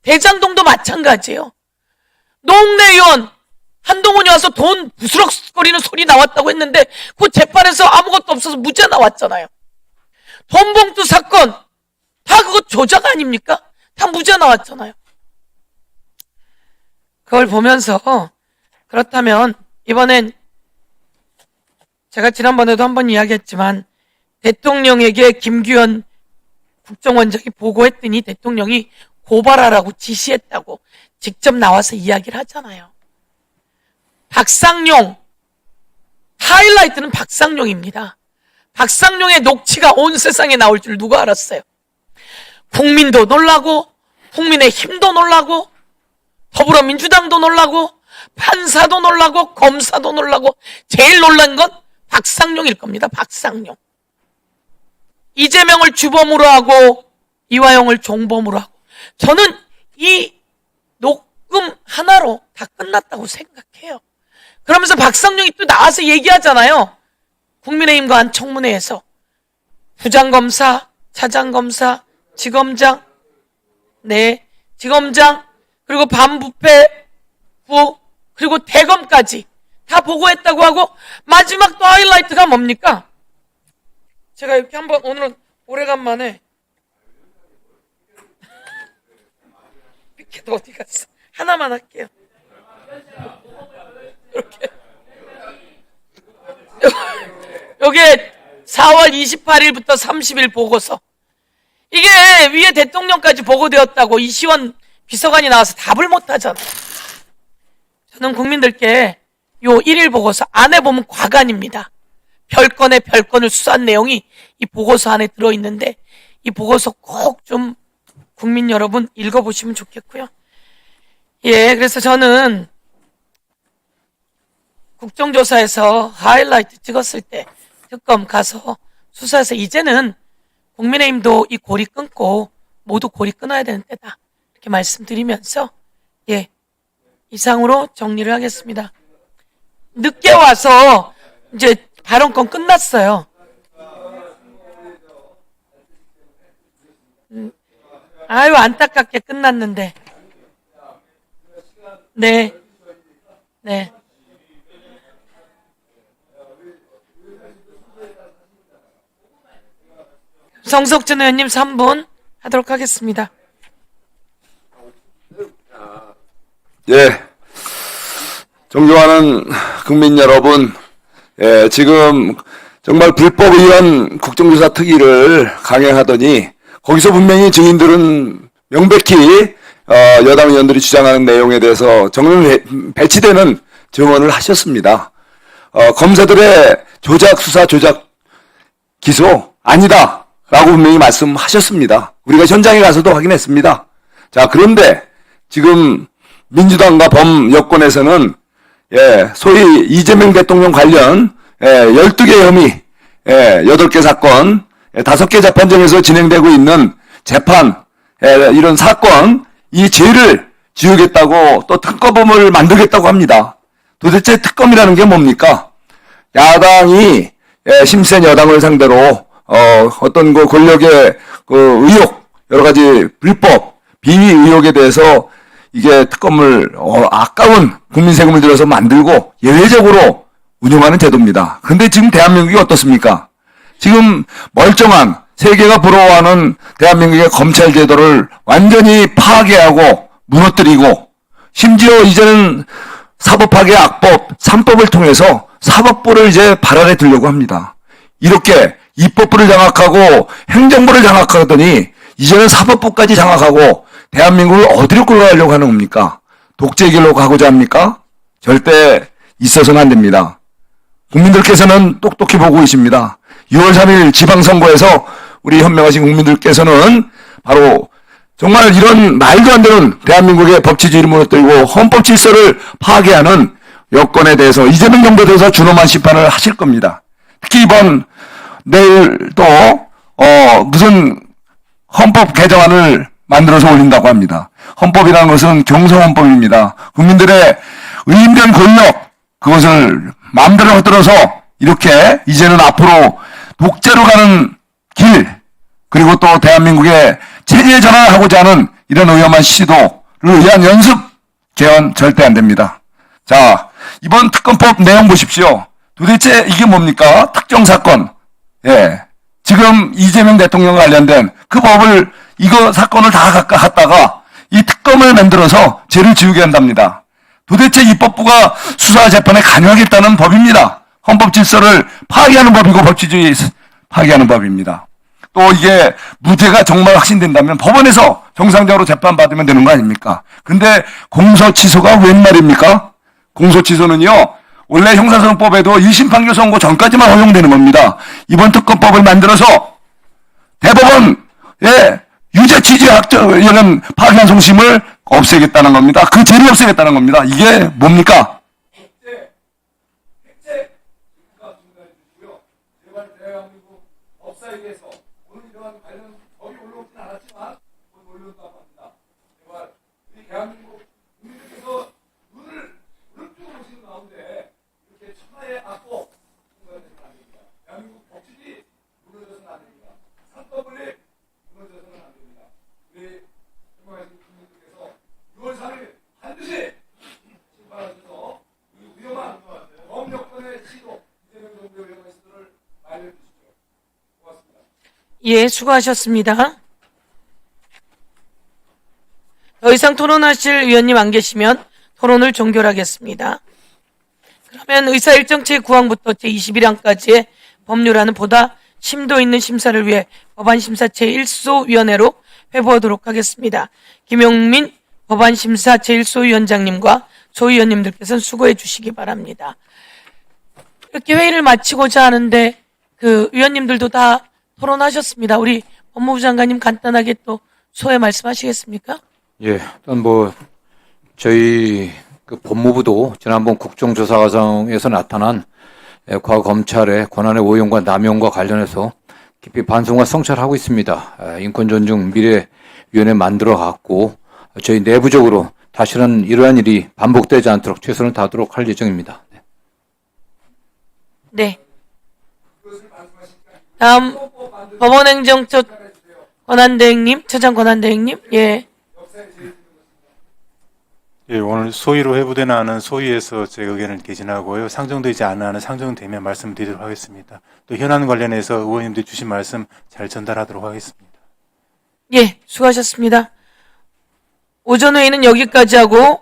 대장동도 마찬가지예요. 노웅래 의원 한동훈이 와서 돈 부스럭거리는 소리 나왔다고 했는데 그 재판에서 아무것도 없어서 무죄 나왔잖아요. 돈봉투 사건 다 그거 조작 아닙니까? 다 무죄 나왔잖아요. 그걸 보면서 그렇다면 이번엔 제가 지난번에도 한번 이야기했지만 대통령에게 김규현 국정원장이 보고했더니 대통령이 고발하라고 지시했다고 직접 나와서 이야기를 하잖아요. 박상용, 하이라이트는 박상용입니다. 박상용의 녹취가 온 세상에 나올 줄 누가 알았어요? 국민도 놀라고 국민의힘도 놀라고 더불어민주당도 놀라고 판사도 놀라고 검사도 놀라고 제일 놀란 건 박상용일 겁니다. 박상용. 이재명을 주범으로 하고 이화영을 종범으로 하고 저는 이 녹음 하나로 다 끝났다고 생각해요. 그러면서 박상용이 또 나와서 얘기하잖아요. 국민의힘과 한 청문회에서 부장검사, 차장검사, 지검장, 지검장, 그리고 반부패부, 그리고 대검까지 다 보고했다고 하고 마지막 또 하이라이트가 뭡니까? 제가 이렇게 한번 오늘은 오래간만에 피켓 어디 갔어? 하나만 할게요. 이렇게 4월 28일부터 30일 보고서. 이게 위에 대통령까지 보고되었다고 이시원 비서관이 나와서 답을 못하잖아요. 저는 국민들께 요 1일 보고서 안에 보면 과간입니다. 별건의 별건을 수사한 내용이 이 보고서 안에 들어있는데 이 보고서 꼭 좀 국민 여러분 읽어보시면 좋겠고요. 예, 그래서 저는 국정조사에서 하이라이트 찍었을 때 특검 가서 수사해서 이제는 국민의힘도 이 고리 끊고 모두 고리 끊어야 되는 때다. 이렇게 말씀드리면서 예, 이상으로 정리를 하겠습니다. 늦게 와서 이제 발언권 끝났어요. 아유, 안타깝게 끝났는데. 네. 네. 성석준 의원님 3분 하도록 하겠습니다. 예. 존경하는 국민 여러분, 예, 지금 정말 불법 위반 국정조사 특위를 강행하더니 거기서 분명히 증인들은 명백히 여당 의원들이 주장하는 내용에 대해서 정면 배치되는 증언을 하셨습니다. 검사들의 조작 수사, 조작 기소 아니다 라고 분명히 말씀하셨습니다. 우리가 현장에 가서도 확인했습니다. 자, 그런데 지금 민주당과 범여권에서는 예, 소위 이재명 대통령 관련 12개 혐의, 8개 사건, 5개 재판정에서 진행되고 있는 재판, 이런 사건, 이 죄를 지우겠다고 또 특검을 만들겠다고 합니다. 도대체 특검이라는 게 뭡니까? 야당이 심센 여당을 상대로 어떤 그 권력의 그 의혹, 여러 가지 불법, 비위 의혹에 대해서 이게 특검을 아까운 국민 세금을 들여서 만들고 예외적으로 운영하는 제도입니다. 근데 지금 대한민국이 어떻습니까? 지금 멀쩡한 세계가 부러워하는 대한민국의 검찰 제도를 완전히 파괴하고 무너뜨리고 심지어 이제는 사법파괴 악법 3법을 통해서 사법부를 이제 발안에 들려고 합니다. 이렇게 입법부를 장악하고 행정부를 장악하더니 이제는 사법부까지 장악하고 대한민국을 어디로 끌어가려고 하는 겁니까? 독재 길로 가고자 합니까? 절대 있어서는 안 됩니다. 국민들께서는 똑똑히 보고 계십니다. 6월 3일 지방선거에서 우리 현명하신 국민들께서는 바로 정말 이런 말도 안 되는 대한민국의 법치주의를 무너뜨리고 헌법 질서를 파괴하는 여건에 대해서 이재명 정부에 대해서 준엄한 심판을 하실 겁니다. 특히 이번 내일 또 무슨 헌법 개정안을 만들어서 올린다고 합니다. 헌법이라는 것은 경성헌법입니다. 국민들의 의인된 권력 그것을 마음대로 헛들어서 이렇게 이제는 앞으로 독재로 가는 길 그리고 또 대한민국의 체제 전환을 하고자 하는 이런 위험한 시도를 위한 연습 개헌 절대 안 됩니다. 자, 이번 특검법 내용 보십시오. 도대체 이게 뭡니까? 특정 사건. 예. 지금 이재명 대통령 관련된 그 법을 이거 사건을 다 갖다가 이 특검을 만들어서 죄를 지우게 한답니다. 도대체 입법부가 수사 재판에 관여하겠다는 법입니다. 헌법 질서를 파괴하는 법이고 법치주의 파괴하는 법입니다. 또 이게 무죄가 정말 확신된다면 법원에서 정상적으로 재판받으면 되는 거 아닙니까? 근데 공소취소가 웬 말입니까? 공소취소는요, 원래 형사소송법에도 1심 판결 선고 전까지만 허용되는 겁니다. 이번 특검법을 만들어서 대법원의 유죄 취지 이런 파기한 송심을 없애겠다는 겁니다. 그 죄를 없애겠다는 겁니다. 이게 뭡니까? 예, 수고하셨습니다. 더 이상 토론하실 의원님 안 계시면 토론을 종결하겠습니다. 그러면 의사일정체 9항부터 제21항까지의 법률안은 보다 심도 있는 심사를 위해 법안심사 제1소위원회로 회부하도록 하겠습니다. 김용민 법안심사 제1소위원장님과 소위원님들께서는 수고해 주시기 바랍니다. 이렇게 회의를 마치고자 하는데 그 위원님들도 다 토론하셨습니다. 우리 법무부 장관님 간단하게 또 소회 말씀하시겠습니까? 예, 일단 저희 그 법무부도 지난번 국정조사 과정에서 나타난 과거 검찰의 권한의 오용과 남용과 관련해서 깊이 반성과 성찰하고 있습니다. 인권존중 미래위원회 만들어 갖고 저희 내부적으로 다시는 이러한 일이 반복되지 않도록 최선을 다하도록 할 예정입니다. 네. 다음 법원행정처 권한대행님, 처장 권한대행님, 예. 예, 오늘 소위로 회부되는 안은 소위에서 제 의견을 개진하고요. 상정되지 않은 안은 상정되면 말씀드리도록 하겠습니다. 또 현안 관련해서 의원님들이 주신 말씀 잘 전달하도록 하겠습니다. 예, 수고하셨습니다. 오전 회의는 여기까지 하고